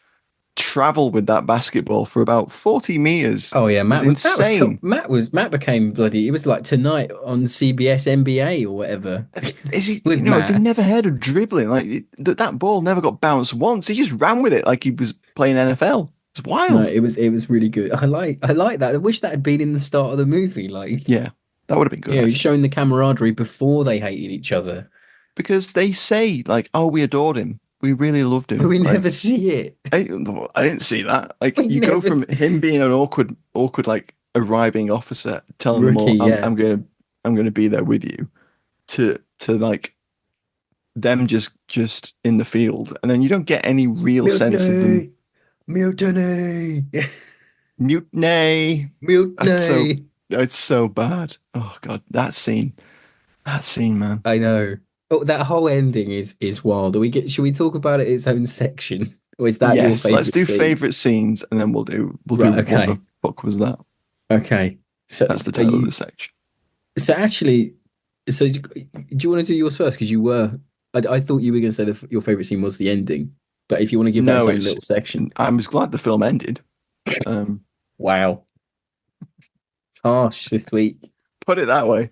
travel with that basketball for about 40 meters Oh yeah, was insane. Matt became bloody. It was like tonight on CBS NBA or whatever. Is he? With They Matt. never heard of dribbling. Like that ball never got bounced once. He just ran with it like he was playing NFL. It's No, wild. it was really good. I like that. I wish that had been in the start of the movie. Like, Yeah, that would have been good. Actually. showing the camaraderie before they hated each other. Because they say like, "Oh, we adored him. We really loved him." But we Like, never see it. I didn't see that. Like, We you go never from him being an awkward like arriving officer telling Rookie, them all, yeah. I'm gonna be there with you," to like them just in the field, and then you don't get any real sense of them. Mutiny! Mutiny. Mutiny! It's so bad. Oh god, that scene, man. I know. Oh, that whole ending is wild. Should we talk about it its own section? Or is that your Yes, favorite let's do scene? favorite scenes, and then we'll do Right, what okay. the fuck was that? Okay. So That's the title of the section. So actually, do you want to do yours first? Because I thought you were going to say your favorite scene was the ending. But if you want to give that its No, own it's. little section. I was glad the film ended. Wow. It's harsh this week. Put it that way.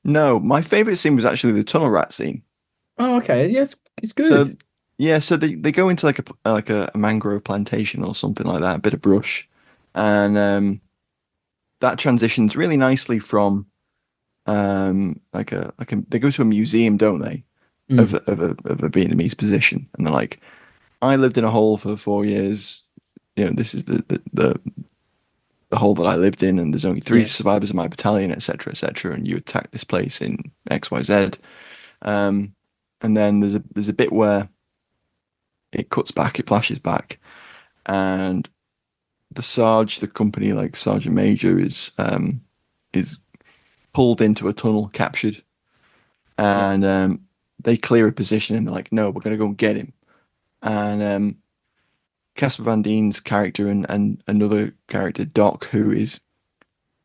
No, my favorite scene was actually the tunnel rat scene. Oh, okay. Yeah, it's good. So yeah, so they go into like a mangrove plantation or something like that, a bit of brush, and that transitions really nicely from they go to a museum, don't they, of a Vietnamese position, and they're like, I lived in a hole for 4 years. This is the hole that I lived in, and there's only three survivors in my battalion, etc., etc. And you attack this place in XYZ. And then there's a bit where it cuts back, it flashes back, and the company, like Sergeant Major, is pulled into a tunnel, captured, and they clear a position, and they're like, no, we're going to go and get him. And Casper Van Dien's character and another character, Doc, who is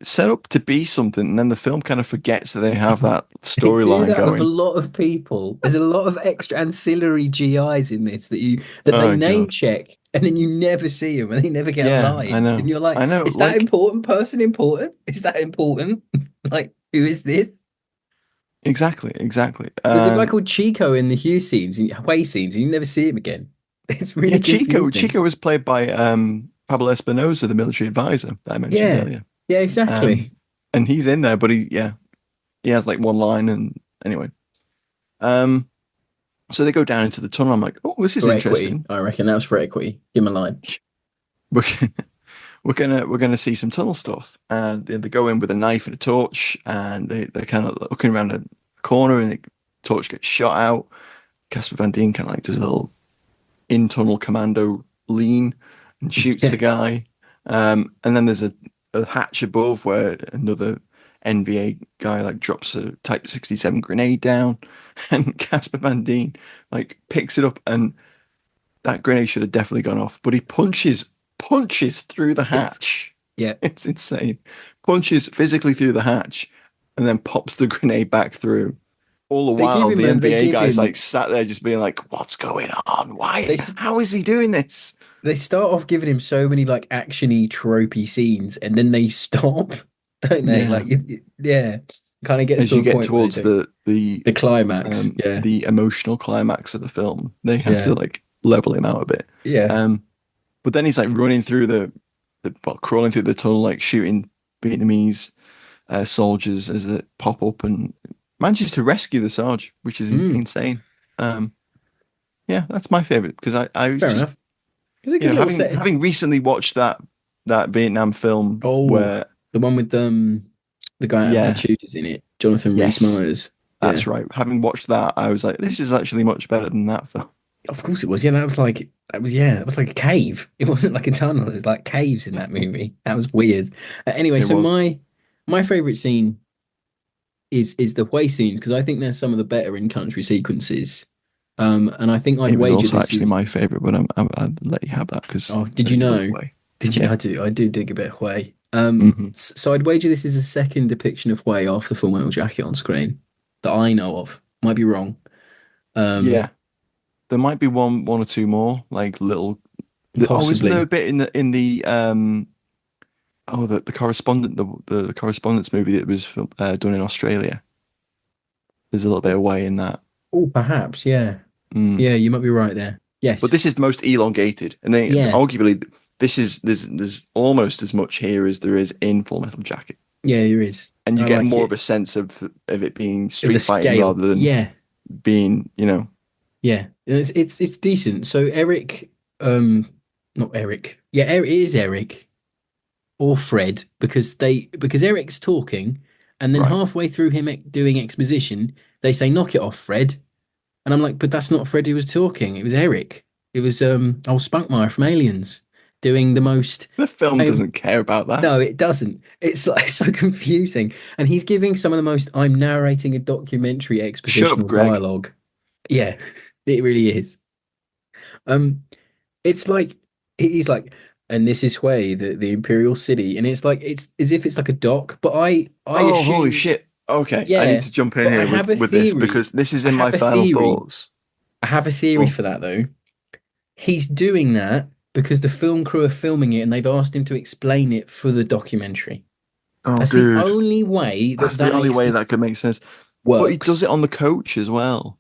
set up to be something, and then the film kind of forgets that they have that They do storyline that with a going. lot of people. There's a lot of extra ancillary GIs in this that they Oh name god. check, and then you never see them, and they never get a Yeah, I line. And know. you're like, I know. is that Like important? Person important? Is that important? Like, who is this? exactly. There's a guy called Chico in the Hugh scenes, Hui scenes, and you never see him again. It's Yeah, really Chico. confusing. Chico was played by Pablo Espinosa, the military advisor that I mentioned Yeah, earlier. yeah, exactly. And he's in there, but he has like one line. And anyway, um, so they go down into the tunnel. I'm like, oh, this is For equity, interesting. I reckon that was for equity. Give him a line. We're we're gonna see some tunnel stuff, and they go in with a knife and a torch, and they're kind of looking around a corner, and the torch gets shot out. Casper Van Dien kind of like does a little in tunnel commando lean and shoots Yeah. the guy. And then there's a hatch above where another NVA guy like drops a Type 67 grenade down, and Casper Van Dien like picks it up, and that grenade should have definitely gone off, but he punches through the hatch. Yeah. It's insane. Punches physically through the hatch, and then pops the grenade back through. All the They give while, him the they NBA give guy's him- like sat there just being like, "What's going on? Why? They- How is he doing this?" They start off giving him so many like actiony, tropey scenes, and then they stop, don't they? Yeah. Like, yeah, kind of gets As to you a get point where towards the climax. Yeah, the emotional climax of the film, they have Yeah. to like level him out a bit. yeah, But then he's like running through crawling through the tunnel, like shooting Vietnamese soldiers as they pop up, and manages to rescue the Sarge, which is insane. Yeah, that's my favorite because I was fair just enough. It's a good little set. having recently watched that Vietnam film where the one with the guy Yeah. that tutors in it, Jonathan Yes. Rhys-Meyers. that's right. Having watched that, I was like, this is actually much better than that film. Of course it was. Yeah, that was like a cave. It wasn't like a tunnel. It was like caves in that movie. That was weird. Anyway, It so was. my favorite scene is the way scenes because I think they're some of the better in country sequences. And I think I'd It was wager also this actually is. my favorite, but I'd let you have that because Oh, did you know? Did you? Yeah. I do dig a bit of Hui. Mhm. So I'd wager this is a second depiction of Hui after Full Metal Jacket on screen that I know of. Might be wrong. Yeah, there might be one or two more like little. Isn't Possibly. there a bit in the the correspondent the correspondence movie that was done in Australia? There's a little bit of way in that. Oh, perhaps. Yeah. Mm. Yeah, you might be right there. Yes. But this is the most elongated, and then Yeah. arguably there's almost as much here as there is in Full Metal Jacket, Yeah, there is. and you I get like more it. of a sense of it being Of street the fighting scale. rather than Yeah. being Yeah. It's decent. So Eric, not Eric. Yeah, Eric it is Eric or Fred because Eric's talking, and then Right. halfway through him doing exposition, they say, "Knock it off, Fred." And I'm like, but that's not Fred who was talking. It was Eric. It was old Spunkmeyer from Aliens doing the most. The film doesn't care about that. No, it doesn't. It's like so confusing. And he's giving some of the most I'm narrating a documentary expositional Greg. dialogue. Yeah, it really is. It's like he's like, and this is Hui, the Imperial City, and it's like it's as if it's like a dock, but I Oh, holy assumed- shit. Okay, Yeah, I need to jump in but I here have a with this theory. because this is I in my have a final theory. thoughts. I have a theory Oh. for that though. He's doing that because the film crew are filming it and they've asked him to explain it for the documentary. Oh, That's dude. the only way That's the only way that could make sense. works. But he does it on the coach as well,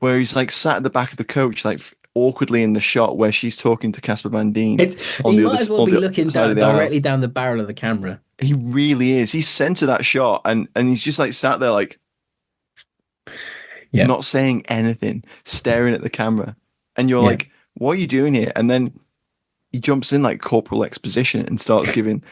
where he's like sat at the back of the coach, like awkwardly in the shot where she's talking to Casper Van Dien. He might as well be looking side of the directly down the barrel of the camera. He really is. He's center that shot, and he's just like sat there, like Yeah. not saying anything, staring at the camera, and you're Yeah. like, "What are you doing here?" And then he jumps in like corporal exposition and starts giving,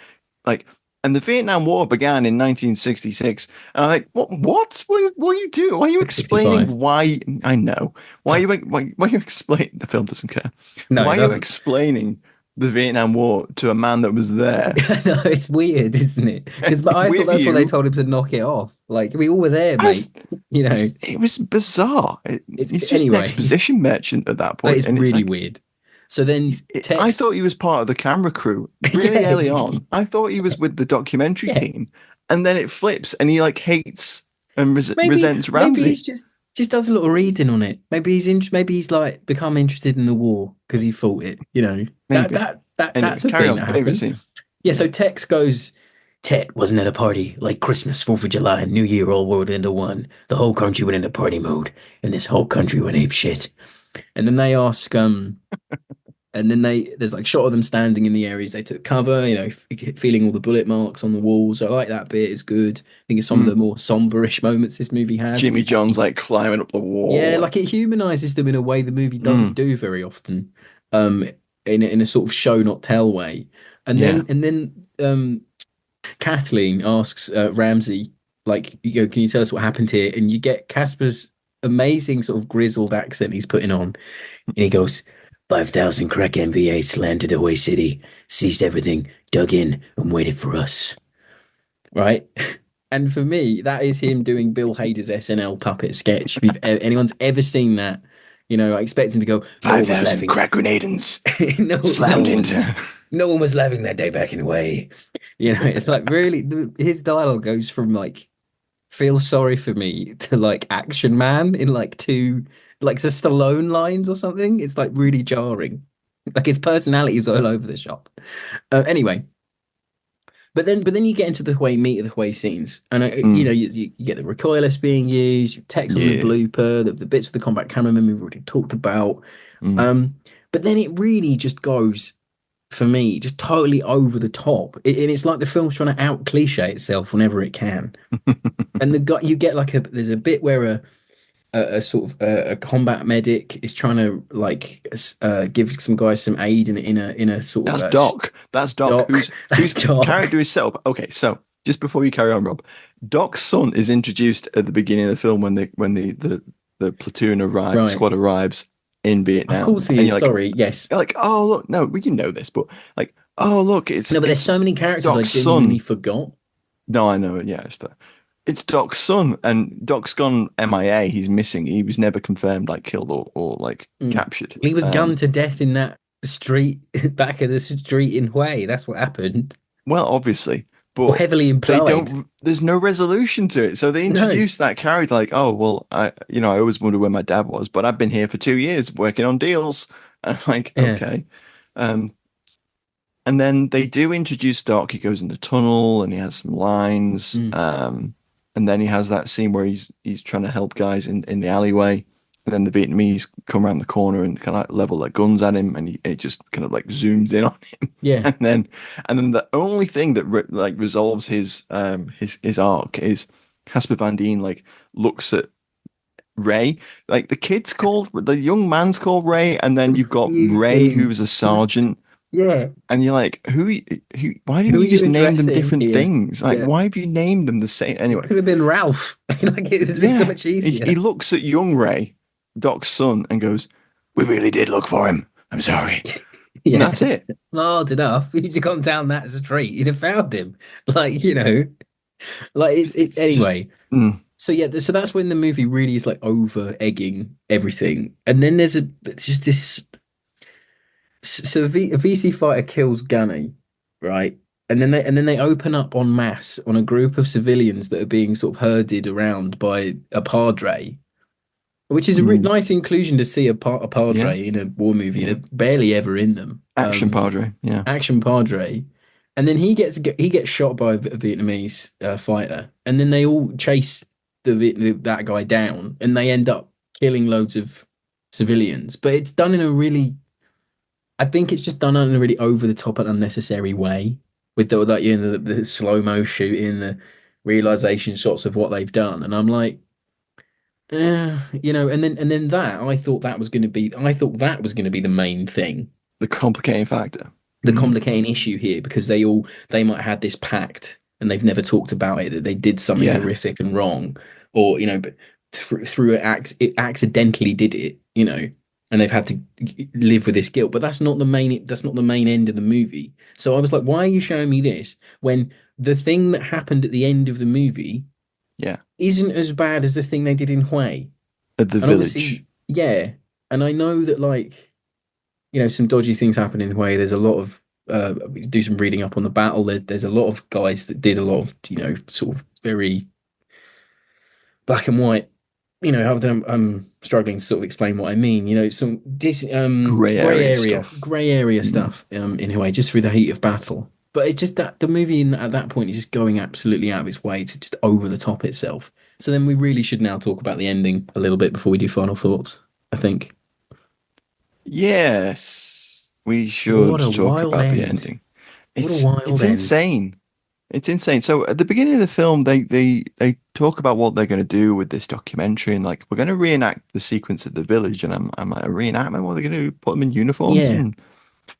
like, and the Vietnam War began in 1966. And I'm like, "What? What are you doing? Why are you explaining 65. why?" I know. Why are you explaining? The film doesn't care. No, Why it are you doesn't. explaining the Vietnam War to a man that was there? No, it's weird, isn't it? Because I With thought that's what they you. told him to knock it off. Like we all were there, I was- mate. You know, It was bizarre. He's just anyway. an exposition merchant at that point. it's and really like, weird. So then I Tex, thought he was part of the camera crew really Yeah. early on. I thought he was with the documentary Yeah. team, and then it flips, and he like hates and resents maybe Ramsey. he's just does a little reading on it. Maybe he's like become interested in the war because he fought it. You know, Maybe. Anyway, that's a carry thing on. that Favorite happened. scene. Yeah, so Tex goes, Tet wasn't at a party like Christmas, 4th of July, New Year, all rolled into one. The whole country went into party mode, and this whole country went ape shit. And then they ask, and then there's like a shot of them standing in the areas they took cover, you know, feeling all the bullet marks on the walls. I like that bit; it's good. I think it's some of the more somber-ish moments this movie has. Jimmy John's like climbing up the wall. Yeah, like it humanizes them in a way the movie doesn't do very often, um, in a sort of show not tell way. And Yeah. then Kathleen asks Ramsey, like, you know, can you tell us what happened here? And you get Casper's amazing sort of grizzled accent he's putting on, and he goes, 5,000 crack MVAs landed away city, seized everything, dug in, and waited for us. Right? And for me, that is him doing Bill Hader's SNL puppet sketch. If anyone's ever seen that, you know, I expect him to go, no one was 5,000 laughing. crack grenades no, slammed no one was, into. no one was laughing that day back in the way. You know, it's like really, his dialogue goes from like, feel sorry for me to like action man in like two, like the Stallone lines or something. It's like really jarring. Like his personality is all over the shop. Anyway. But then you get into the meat of the Huey scenes, and you know you get the recoilless being used, you text on the blooper, the bits with the combat cameraman we've already talked about. But then it really just goes for me just totally over the top, and it's like the film's trying to out cliche itself whenever it can. And you get like there's a bit where a sort of a combat medic is trying to like give some guys some aid in a sort of Doc. That's Doc. Whose Doc. character is set up. Okay, so just before you carry on, Rob, Doc's son is introduced at the beginning of the film when the platoon arrives, Right. squad arrives in Vietnam. Of course he is. Sorry, yes. You're like, oh look, no, we can know this, but like, oh look, it's no, but there's so many characters Doc's I genuinely forgot. No, I know. Yeah, it's fair. It's Doc's son, and Doc's gone MIA. He's missing. He was never confirmed, like killed or like captured. He was gunned to death in that street, back of the street in Hue. That's what happened. Well, obviously, but or heavily implied. There's no resolution to it. So they introduced that character like, oh well, I always wondered where my dad was, but I've been here for 2 years working on deals. And I'm like, okay. And then they do introduce Doc. He goes in the tunnel and he has some lines. And then he has that scene where he's trying to help guys in the alleyway. And then the Vietnamese come around the corner and kind of like level their guns at him, and it just kind of like zooms in on him. Yeah. And then the only thing that resolves his arc is Casper Van Dien like looks at Ray. Like the young man's called Ray, and then you've got Ray, who was a sergeant. Yeah. And you're like, why didn't you just name them different things? Like, why have you named them the same? Anyway. It could have been Ralph. Like, it's been so much easier. He looks at young Ray, Doc's son, and goes, we really did look for him. I'm sorry. Yeah. And that's it. Hard enough. You'd have gone down that street, you'd have found him. Like, you know. Like, it's anyway. So yeah, so that's when the movie really is like over egging everything. And then there's just this. So a VC fighter kills Gunny, right? And then they open up en masse on a group of civilians that are being sort of herded around by a padre, which is a nice inclusion to see a padre in a war movie. They're barely ever in them. Action padre, yeah. Action padre. And then he gets shot by a Vietnamese fighter, and then they all chase that guy down, and they end up killing loads of civilians. But it's done in a really, I think it's just done in a really over the top and unnecessary way, with the slow-mo shooting, the realization shots of what they've done, and I'm like, you know, and then that I thought that was going to be the main thing, the complicating factor, the complicating issue here, because they might have had this pact and they've never talked about it, that they did something horrific and wrong, or you know, but through it accidentally did it, you know. And they've had to live with this guilt, but that's not the main end of the movie. So I was like, why are you showing me this when the thing that happened at the end of the movie, isn't as bad as the thing they did in Hue at the village? Yeah, and I know that like some dodgy things happen in the way. There's a lot of do some reading up on the battle. There's a lot of guys that did a lot of sort of very black and white. I'm struggling to sort of explain what I mean. Some Grey area stuff. grey area stuff in a way, just through the heat of battle. But it's just that the movie at that point is just going absolutely out of its way to just over the top itself. So then we really should now talk about the ending a little bit before we do final thoughts, I think. Yes, we should talk about the ending. It's insane. It's insane. So at the beginning of the film, they talk about what they're going to do with this documentary, and like, we're going to reenact the sequence at the village. And I'm like, a reenactment? What are they going to do? Put them in uniforms and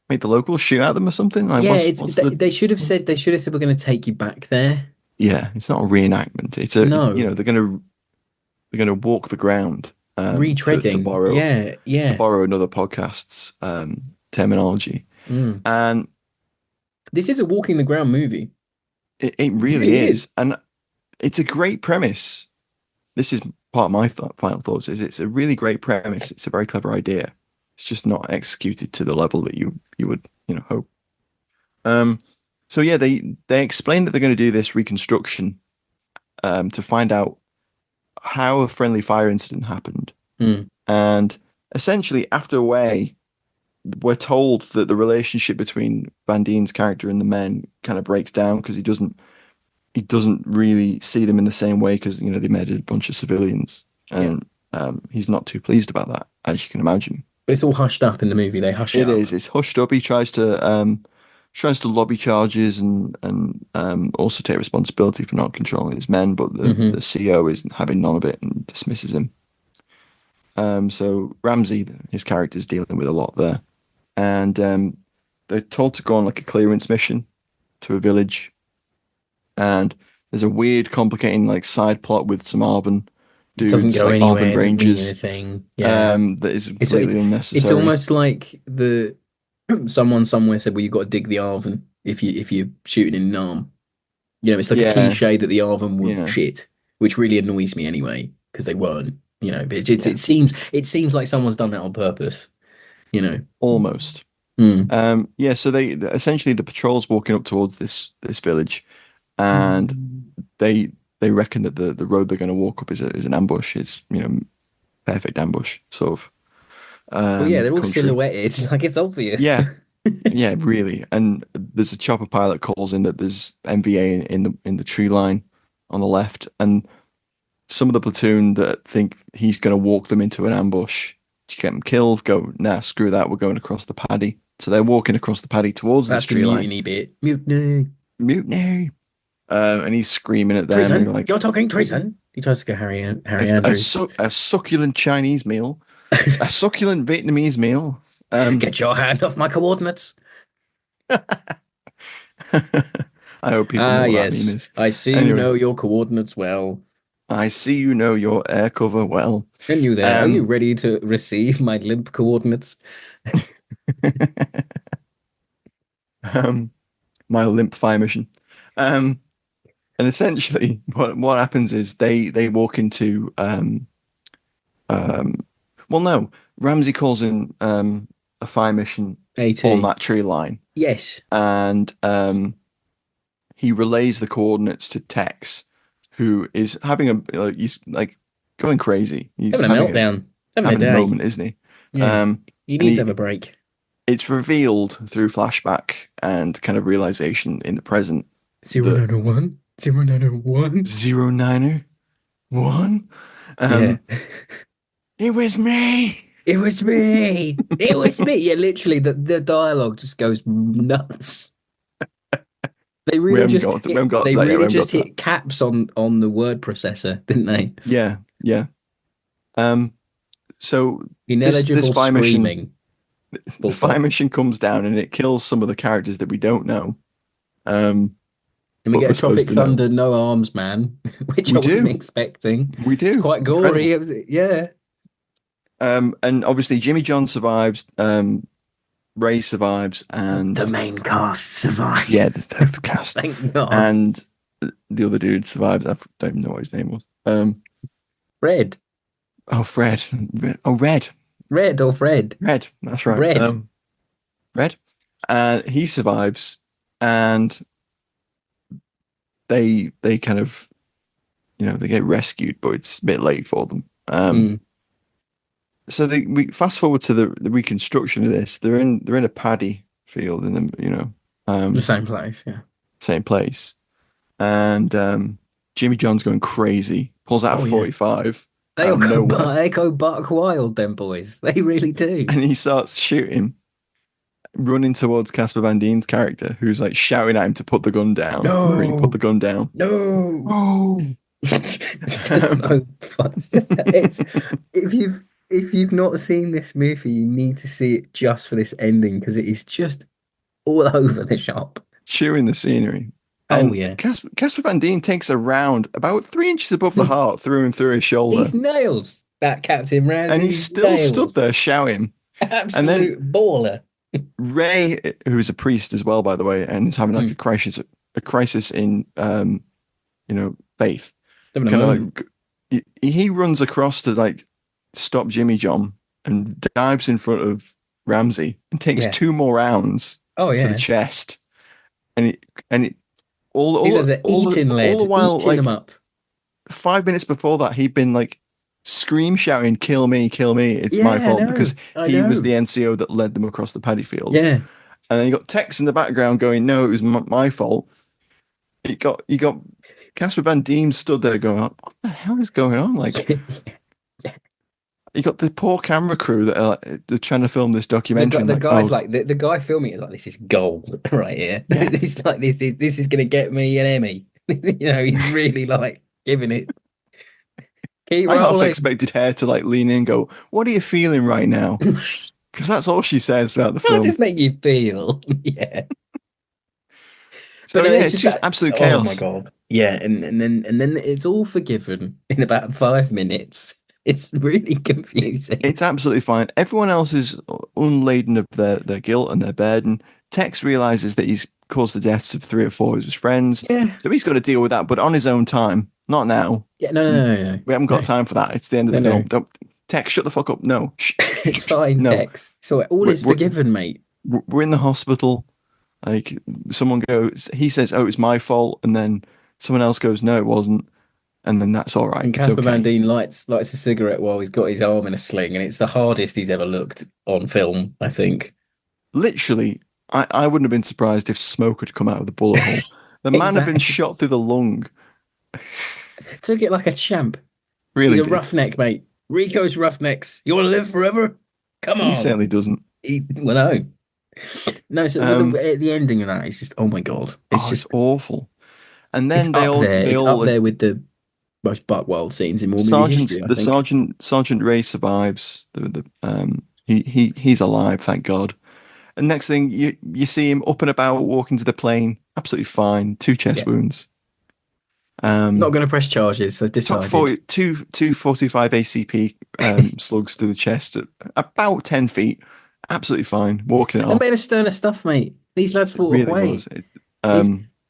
make the locals shoot at them or something? Like, they should have said we're going to take you back there. Yeah, it's not a reenactment. It's they're going to walk the ground. Retreading. To borrow another podcast's terminology. And this is a walking the ground movie. It really is. And it's a great premise. This is part of my final thoughts. Is it's a really great premise. It's a very clever idea. It's just not executed to the level that you would hope. So yeah, they explain that they're going to do this reconstruction to find out how a friendly fire incident happened. And essentially, after a way, we're told that the relationship between Van Dien's character and the men kind of breaks down because he doesn't really see them in the same way, because they murdered a bunch of civilians, and he's not too pleased about that, as you can imagine. But it's all hushed up in the movie. They hush it up. It is. It's hushed up. He tries to lobby charges and also take responsibility for not controlling his men, but the CEO is having none of it and dismisses him. So Ramsey, his character, is dealing with a lot there, and they're told to go on like a clearance mission to a village, and there's a weird, complicating like side plot with some Arvin dudes, doesn't go like anywhere, Arvin Rangers, that is completely unnecessary. It's almost like someone somewhere said, "Well, you've got to dig the Arvin if you're shooting in an arm." It's like a cliche that the Arvin were shit, which really annoys me anyway, because they weren't. But it seems like someone's done that on purpose. Almost. So they essentially, the patrol's walking up towards this village, and they reckon that the road they're going to walk up is an ambush. It's perfect ambush sort of. They're all silhouetted. Like, it's obvious. Yeah, really. And there's a chopper pilot calls in that there's MVA in the tree line on the left, and some of the platoon that think he's going to walk them into an ambush to get them killed go, nah, screw that, we're going across the paddy. So they're walking across the paddy towards the tree line. That's the mutiny bit. Mutiny. And he's screaming at them. Treason? Like, you're talking treason. He tries to go Harry Andrews. A succulent Chinese meal. A succulent Vietnamese meal. Get your hand off my coordinates. I hope people know what that means. I see you know your coordinates well. I see you know your air cover well. And you there, are you ready to receive my limp coordinates? My limp fire mission. And essentially what happens is they walk into Ramsey calls in a fire mission on that tree line. Yes. And he relays the coordinates to Tex, who is having he's like going crazy. He's having a meltdown. Having a moment, isn't he? Yeah. He needs to have a break. It's revealed through flashback and kind of realization in the present. 0901? 0901? 0901? It was me! It was me! It was me! Yeah, literally, the dialogue just goes nuts. They really just hit caps on the word processor, didn't they? Yeah. So ineligible this fire screaming. The fire mission comes down and it kills some of the characters that we don't know. And we get a Tropic Thunder no arms man, which I wasn't expecting. We do. It's quite gory. Yeah. And obviously Jimmy John survives. Ray survives, and the main cast survives. Yeah, the cast. Thank God. And the other dude survives. I don't even know what his name was. Red. Oh, Fred. Oh, Red. Red or Fred. Red. That's right. Red. Red, and he survives, and they kind of, they get rescued, but it's a bit late for them. So we fast forward to the reconstruction of this. They're in a paddy field in the The same place, yeah. same place, and Jimmy John's going crazy, pulls out a 45 They out all of go nowhere, they go buck wild, them boys. They really do. and he starts shooting, running towards Casper Van Dien's character, who's like shouting at him to put the gun down. Murray, put the gun down. No. Oh, It's just so fun. If you've not seen this movie, you need to see it just for this ending because it is just all over the shop. chewing the scenery. Oh And yeah, Casper Van Dien takes a round about 3 inches above the heart through and through his shoulder. he's nails that Captain Ramsey, And he's still stood there shouting. Absolute baller. Ray, who's a priest as well, by the way, and is having like a crisis in faith. Kind of like he runs across to like stop Jimmy John and dives in front of Ramsey and takes 2 more rounds to the chest. And all the while, like him up. 5 minutes before that, he'd been like shouting, kill me, it's my fault, because he was the NCO that led them across the paddy field. Yeah. And then you got Tex in the background going, no, it was my fault. You got Casper Van Dien stood there going, what the hell is going on? Like, you got the poor camera crew that are they're trying to film this documentary. The guy's the guy filming it is like, this is gold right here. He's like, this is going to get me an Emmy. He's really like giving it. Keep I half rolling. expected her to like lean in and go, what are you feeling right now? Because that's all she says throughout the How film. does this make you feel? Yeah. So it's just absolute chaos. Oh my god! Yeah, and then it's all forgiven in about 5 minutes. It's really confusing. It's absolutely fine. Everyone else is unladen of their guilt and their burden. Tex realizes that he's caused the deaths of 3 or 4 of his friends. Yeah. So he's got to deal with that, but on his own time, not now. Yeah, no. We haven't got time for that. It's the end of the film. Don't, Tex, shut the fuck up. No. It's fine, Tex. So all is forgiven, mate. We're in the hospital. Like, someone goes, he says, oh, it's my fault. And then someone else goes, no, it wasn't. And then that's all right. And Casper Van Dien lights a cigarette while he's got his arm in a sling, and it's the hardest he's ever looked on film, I think. Literally, I wouldn't have been surprised if smoke had come out of the bullet hole. The man had been shot through the lung. Took it like a champ. Really? He's a roughneck, mate. Rico's roughnecks. You want to live forever? Come on. He certainly doesn't. No. No, so the ending of that is just, oh my god. It's all And then it's up there with the most buck wild scenes in war movie history. Sergeant Ray survives. He's alive, thank God. And next thing you see him up and about, walking to the plane, absolutely fine. 2 chest wounds. Not going to press charges. They've decided. Two 45 ACP slugs to the chest at about 10 feet. Absolutely fine. Walking it off. They made a sterner stuff, mate. These lads fought away.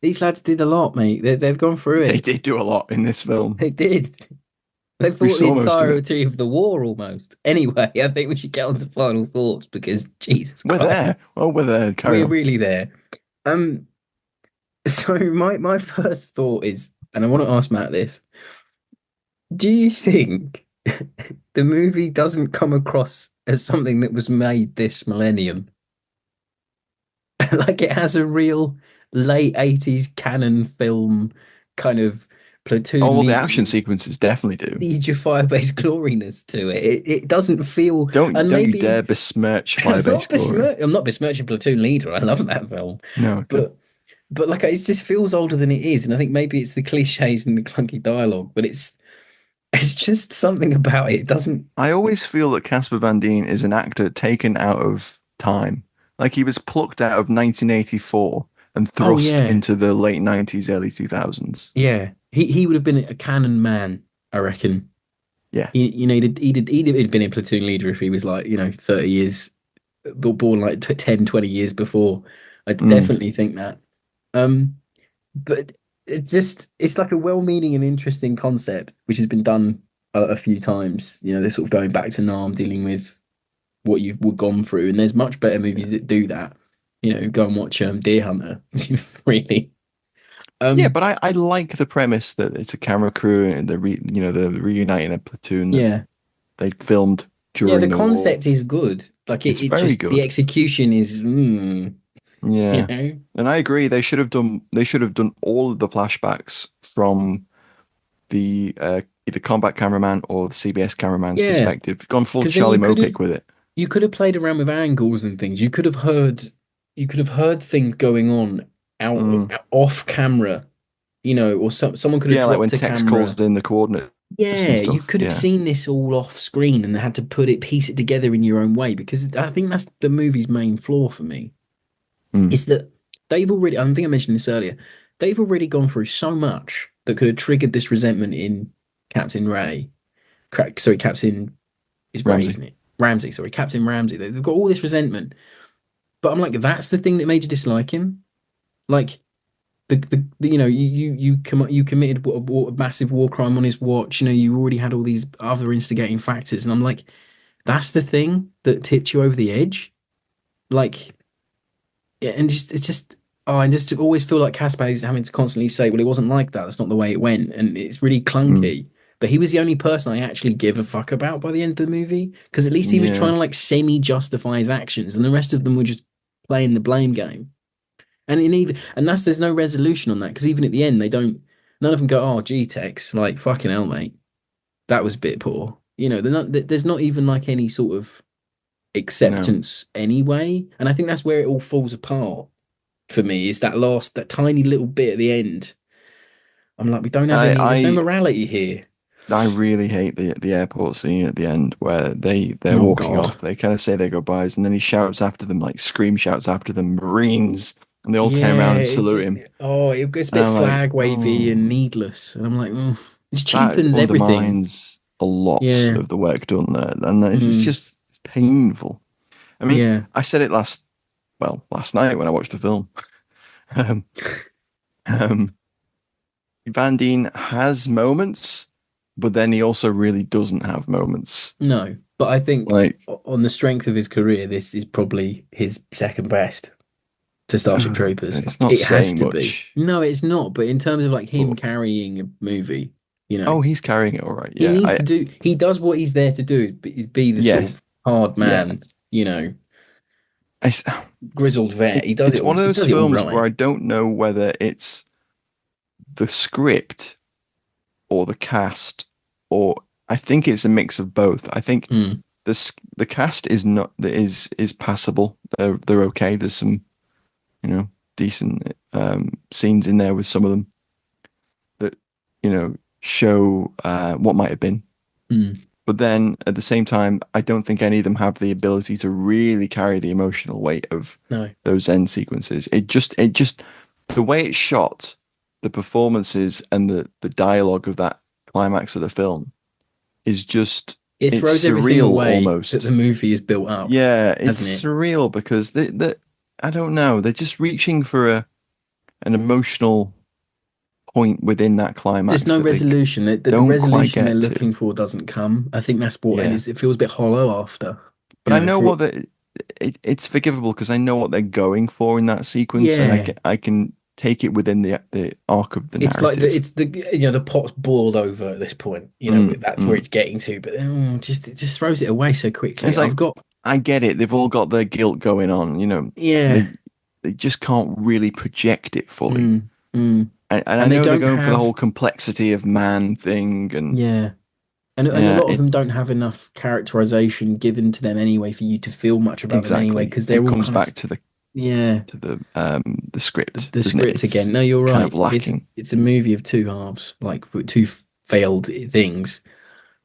These lads did a lot, mate. They've gone through it. They did do a lot in this film. They did. They fought the entirety of the war almost. Anyway, I think we should get on to final thoughts because Jesus Christ. We're there. Well, we're there. We're really there. So my first thought is, and I want to ask Matt this: do you think the movie doesn't come across as something that was made this millennium? Like it has a real late 80s canon film kind of platoon. Oh, the action sequences definitely do. Siege of Firebase gloriness to it. It doesn't feel. Don't you dare besmirch Firebase glory. I'm not besmirching Platoon Leader. I love that film. No, but like it just feels older than it is, and I think maybe it's the cliches and the clunky dialogue, but it's just something about it. It doesn't. I always feel that Casper Van Dien is an actor taken out of time. Like he was plucked out of 1984 and thrust into the late 90s, early 2000s. Yeah, he would have been a canon man, I reckon. Yeah, he'd been in Platoon Leader if he was like 30 years, born like 10, 20 years before. I definitely think that. But it's like a well-meaning and interesting concept, which has been done a few times. They're sort of going back to Nam, dealing with what you've gone through. And there's much better movies that do that. Go and watch Deer Hunter. Really. Yeah, but I like the premise that it's a camera crew and they're reuniting a platoon that Yeah. they filmed Yeah, during the the war. concept is good. Like It's it very just the good. execution is you Yeah. know. And I agree, they should have done all of the flashbacks from the either combat cameraman or the CBS cameraman's Yeah. perspective. Gone full Because then Charlie Mopic with it. you could have played around with angles and things. You could have heard things going on Mm. out off camera, or someone could have Yeah, like when dropped a text calls camera. in the coordinates and Yeah, you stuff. could have Yeah. seen this all off screen and had to piece it together in your own way because I think that's the movie's main flaw for me Mm. is that I think I mentioned this earlier, they've already gone through so much that could have triggered this resentment in Captain Ray. Sorry, Captain is Ray, Ramsey. isn't it? Ramsey, sorry, Captain Ramsey. They've got all this resentment, but I'm like, that's the thing that made you dislike him. Like you committed a massive war crime on his watch. You already had all these other instigating factors, and I'm like, that's the thing that tipped you over the edge. Like, yeah, and it's just. Oh, I just always feel like Casper is having to constantly say, "Well, it wasn't like that. That's not the way it went," and it's really Mm. clunky. But he was the only person I actually give a fuck about by the end of the movie because at least he was trying Yeah. to like semi-justify his actions, and the rest of them were just playing the blame game. And there's no resolution on that because even at the end none of them go, "Oh, G-Tex, like fucking hell, mate, that was a bit poor." There's not even like any sort of No. acceptance anyway, and I think that's where it all falls apart for me. Is that tiny little bit at the end? I'm like, we don't have I any. There's no I morality here. I really hate the airport scene at the end where they're Oh walking God, off. They kind of say their goodbyes, and then he shouts after them, like scream shouts after them, Marines, and they all turn around yeah. and salute him. It gets a And bit I'm like, flag wavy and oh, needless, and I'm like, it that cheapens everything. undermines a lot Yeah, of the work done there, and it's mm, just painful. I mean, yeah. I said it last night when I watched the film. Um, um, Van Dien has moments, but then he also really doesn't have moments. No, but I think Like, on the strength of his career, this is probably his second best to Starship Troopers. it's not It has saying to be. much. No, it's not. But in terms of like him But carrying a movie, oh, he's carrying it all right. he Yeah, needs to do. He does what he's there to do. Is be the sort yes, of hard yeah. man, It's, grizzled vet. He does it's it all. one of He those does it all films where right. I don't know whether it's the script or the cast, or I think it's a mix of both. I think Mm, the cast is passable. They're okay. There's some decent scenes in there with some of them that show what might have been. mm, But then at the same time, I don't think any of them have the ability to really carry the emotional weight of no, those end sequences. It just the way it's shot, the performances and the dialogue of that climax of the film is just it it's throws everything surreal away that the almost. movie is built up, Yeah, it's hasn't it? surreal because I don't know, they're just reaching for an emotional point within that There's climax no that they resolution. The don't quite resolution they're get to. looking for doesn't come. I think that's what, and Yeah. it feels a bit hollow after. But I know For what it's forgivable because I know what they're going for in that sequence, and yeah, I can take it within the arc of the it's like narrative. the pot's boiled over at this point. That's where Mm. it's getting to, but it just throws it away so And quickly. it's like I get it; they've all got their guilt going on. Yeah, They just can't really project it fully, mm, mm. and I And they know they're don't going for the whole have complexity of man thing, and yeah, and a yeah, lot of them don't have enough characterization given to them anyway for you to feel much about them anyway exactly. because they're It all comes kind of back to the yeah. script, The doesn't it? script again. No, you're It's kind right. of lacking. It's a movie of two halves, like with two failed things.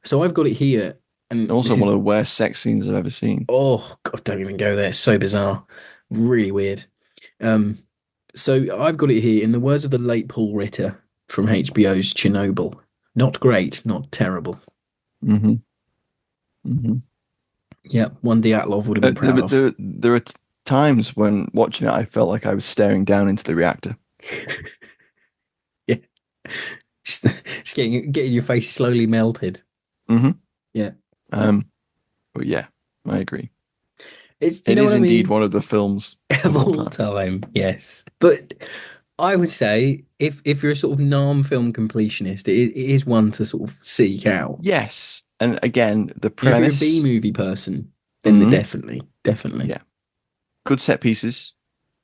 So I've got it here, and Also, this one is of the worst sex scenes I've ever seen. oh God, don't even go there. It's so bizarre, really weird. Um, so I've got it here in the words of the late Paul Ritter from HBO's Chernobyl. Not great, not terrible. Hmm. Hmm. Yeah, one Dyatlov would have been proud of. There are times when watching it, I felt like I was staring down into the reactor. Yeah, it's getting your face slowly melted. Hmm. Yeah. But yeah, I agree. It's, you It know is what I indeed mean? one of the films Of of all all time. time, yes. But I would say if you're a sort of non-film completionist, it is one to sort of seek out. Yes, and again, the And if you're a premise. B-movie person, then Mhm, definitely. yeah, good set pieces.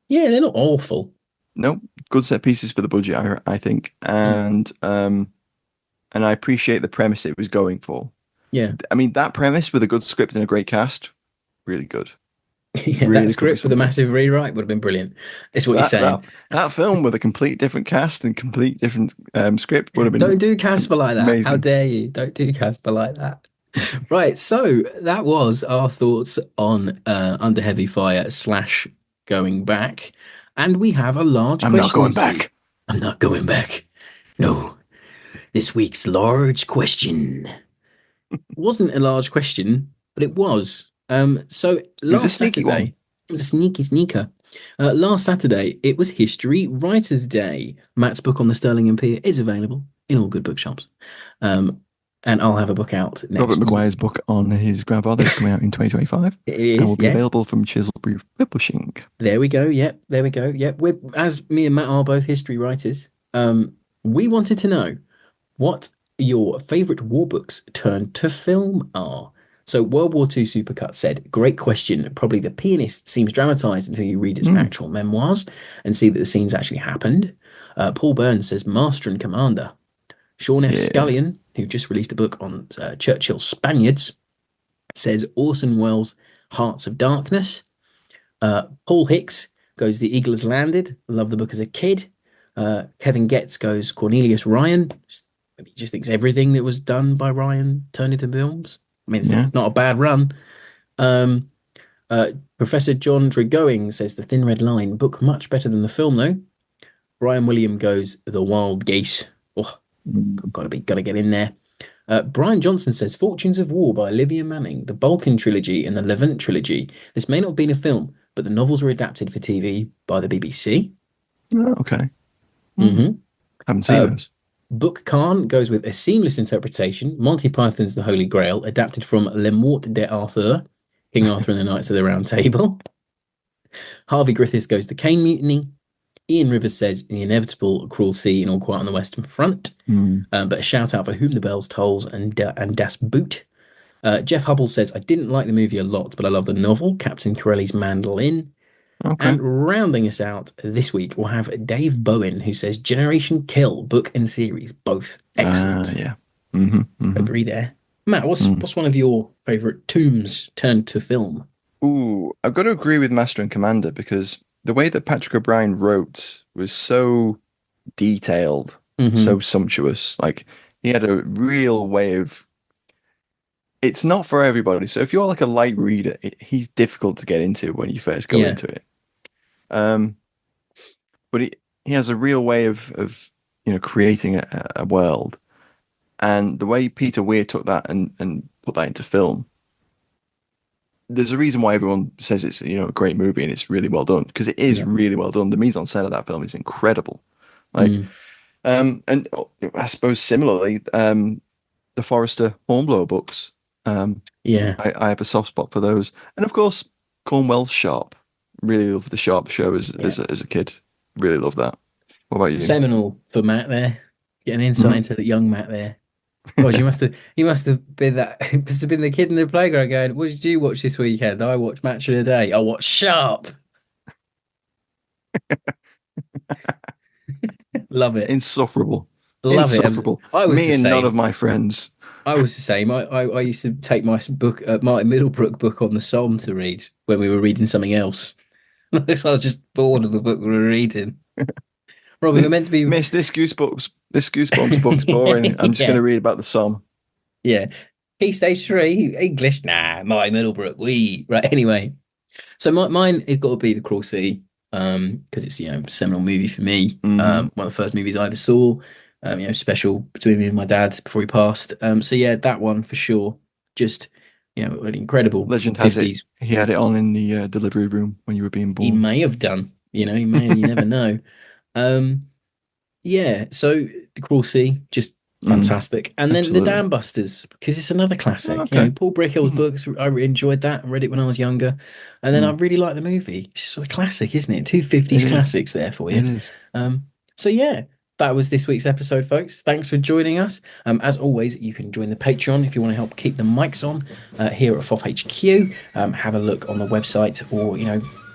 Yeah, they're not awful. No, good set pieces for the budget, I think, Mm, and I appreciate the premise it was going for. yeah. I mean, that premise with a good script and a great cast, really good. Yeah, that Really could be script with a something. massive rewrite would have been brilliant. It's what you're That saying. that that film with a complete different cast and complete different script would have been Don't do Casper like that. How amazing. dare you? Don't do Casper like that. Right, so that was our thoughts on Under Heavy Fire slash Going Back. And we have a large I'm not question going this week. back. I'm not going back. No. This week's large question wasn't a large question, but it was. So It was a last sneaky one. Saturday, it was a sneaky sneaker. Last Saturday, it was History Writers' Day. Matt's book on the Sterling Empire is available in all good bookshops. Um, and I'll have a book out Robert next Maguire's week. book on his grandfather is coming out in 2025 It and will is, be yes. available from Chiselby Publishing. There we go. Yep, there we go. Yep. We're, as me and Matt are both history writers, we wanted to know what your favorite war books turned to film are. So World War II Supercut said, great question. Probably The Pianist seems dramatized until you read its Mm, actual memoirs and see that the scenes actually happened. Paul Burns says Master and Commander. Sean F. yeah. Scullion, who just released a book on Churchill's Spaniards, says Orson Welles' Hearts of Darkness. Paul Hicks goes The Eagle Has Landed. Love the book as a kid. Kevin Getz goes Cornelius Ryan. He just thinks everything that was done by Ryan turned into films. I mean, Yeah. it's not a bad run. Um, Professor John Tregoing says The Thin Red Line. Book much better than the film, though. Brian William goes The Wild Geese. Oh, Mm. gotta get in there. Brian Johnson says Fortunes of War by Olivia Manning, the Balkan trilogy and the Levant trilogy. This may not have been a film, but the novels were adapted for TV by the BBC. Oh, okay. Mm-hmm. Haven't seen those. Book Khan goes with a seamless interpretation. Monty Python's The Holy Grail, adapted from Le Morte d'Arthur, King Arthur and the Knights of the Round Table. Harvey Griffiths goes The Caine Mutiny. Ian Rivers says The Inevitable Cruel Sea and All Quiet on the Western Front. But a shout out for Whom the Bells Tolls and Das Boot. Jeff Hubble says, I didn't like the movie a lot, but I love the novel, Captain Corelli's Mandolin. Okay. And rounding us out this week, we'll have Dave Bowen, who says Generation Kill, book and series, both excellent. Yeah. Mm-hmm. Agree there. Matt, what's one of your favourite tombs turned to film? Ooh, I've got to agree with Master and Commander because the way that Patrick O'Brien wrote was so detailed, so sumptuous. Like he had a real way of. It's not for everybody. So if you're like a light reader, he's difficult to get into when you first go into it. But he has a real way of creating a world, and the way Peter Weir took that and put that into film. There's a reason why everyone says it's a great movie and it's really well done because it is really well done. The mise en scène of that film is incredible. Like, and I suppose similarly, the Forrester Hornblower books. I have a soft spot for those, and of course, Cornwell's Sharp. Really loved the Sharp show as a kid. Really loved that. What about you? Seminal for Matt there. Get an insight into the young Matt there. God, you must have been that. Must have been the kid in the playground going, "What did you watch this weekend?" I watched Match of the Day. I watched Sharp. Love it. Insufferable. Love Insufferable. it. I was Me the and same. none of my friends. I was the same. I used to take my book, Martin Middlebrook book on the Psalm to read when we were reading something else. So I was just bored of the book we were reading. Robbie, we're meant to be. Miss this Goosebumps book's boring. I'm just going to read about the Psalm. Yeah. Key Stage 3, English. Nah, Martin Middlebrook. Right. Anyway. So mine has got to be The Cruel Sea, because it's a seminal movie for me. One of the first movies I ever saw. Special between me and my dad before he passed. So yeah, that one for sure. Just an incredible Legend has 50s. it he had it on in the delivery room when you were being born. He may have done. He may. You never know. Yeah. So The Cruel Sea, just fantastic. And then absolutely. the Dam Busters, because it's another classic. Okay. You know, Paul Brickhill's books, I really enjoyed that. I read it when I was younger. And then I really like the movie. It's sort of classic, isn't it? Two 50s classics there for you. It is. So yeah, that was this week's episode, folks. Thanks for joining us. As always, you can join the Patreon if you want to help keep the mics on here at FOF HQ. Have a look on the website, or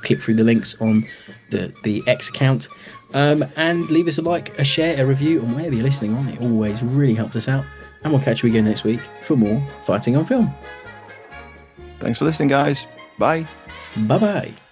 click through the links on the X account, and leave us a like, a share, a review on wherever you're listening on. It always really helps us out. And we'll catch you again next week for more Fighting on Film. Thanks for listening, guys. Bye. Bye bye.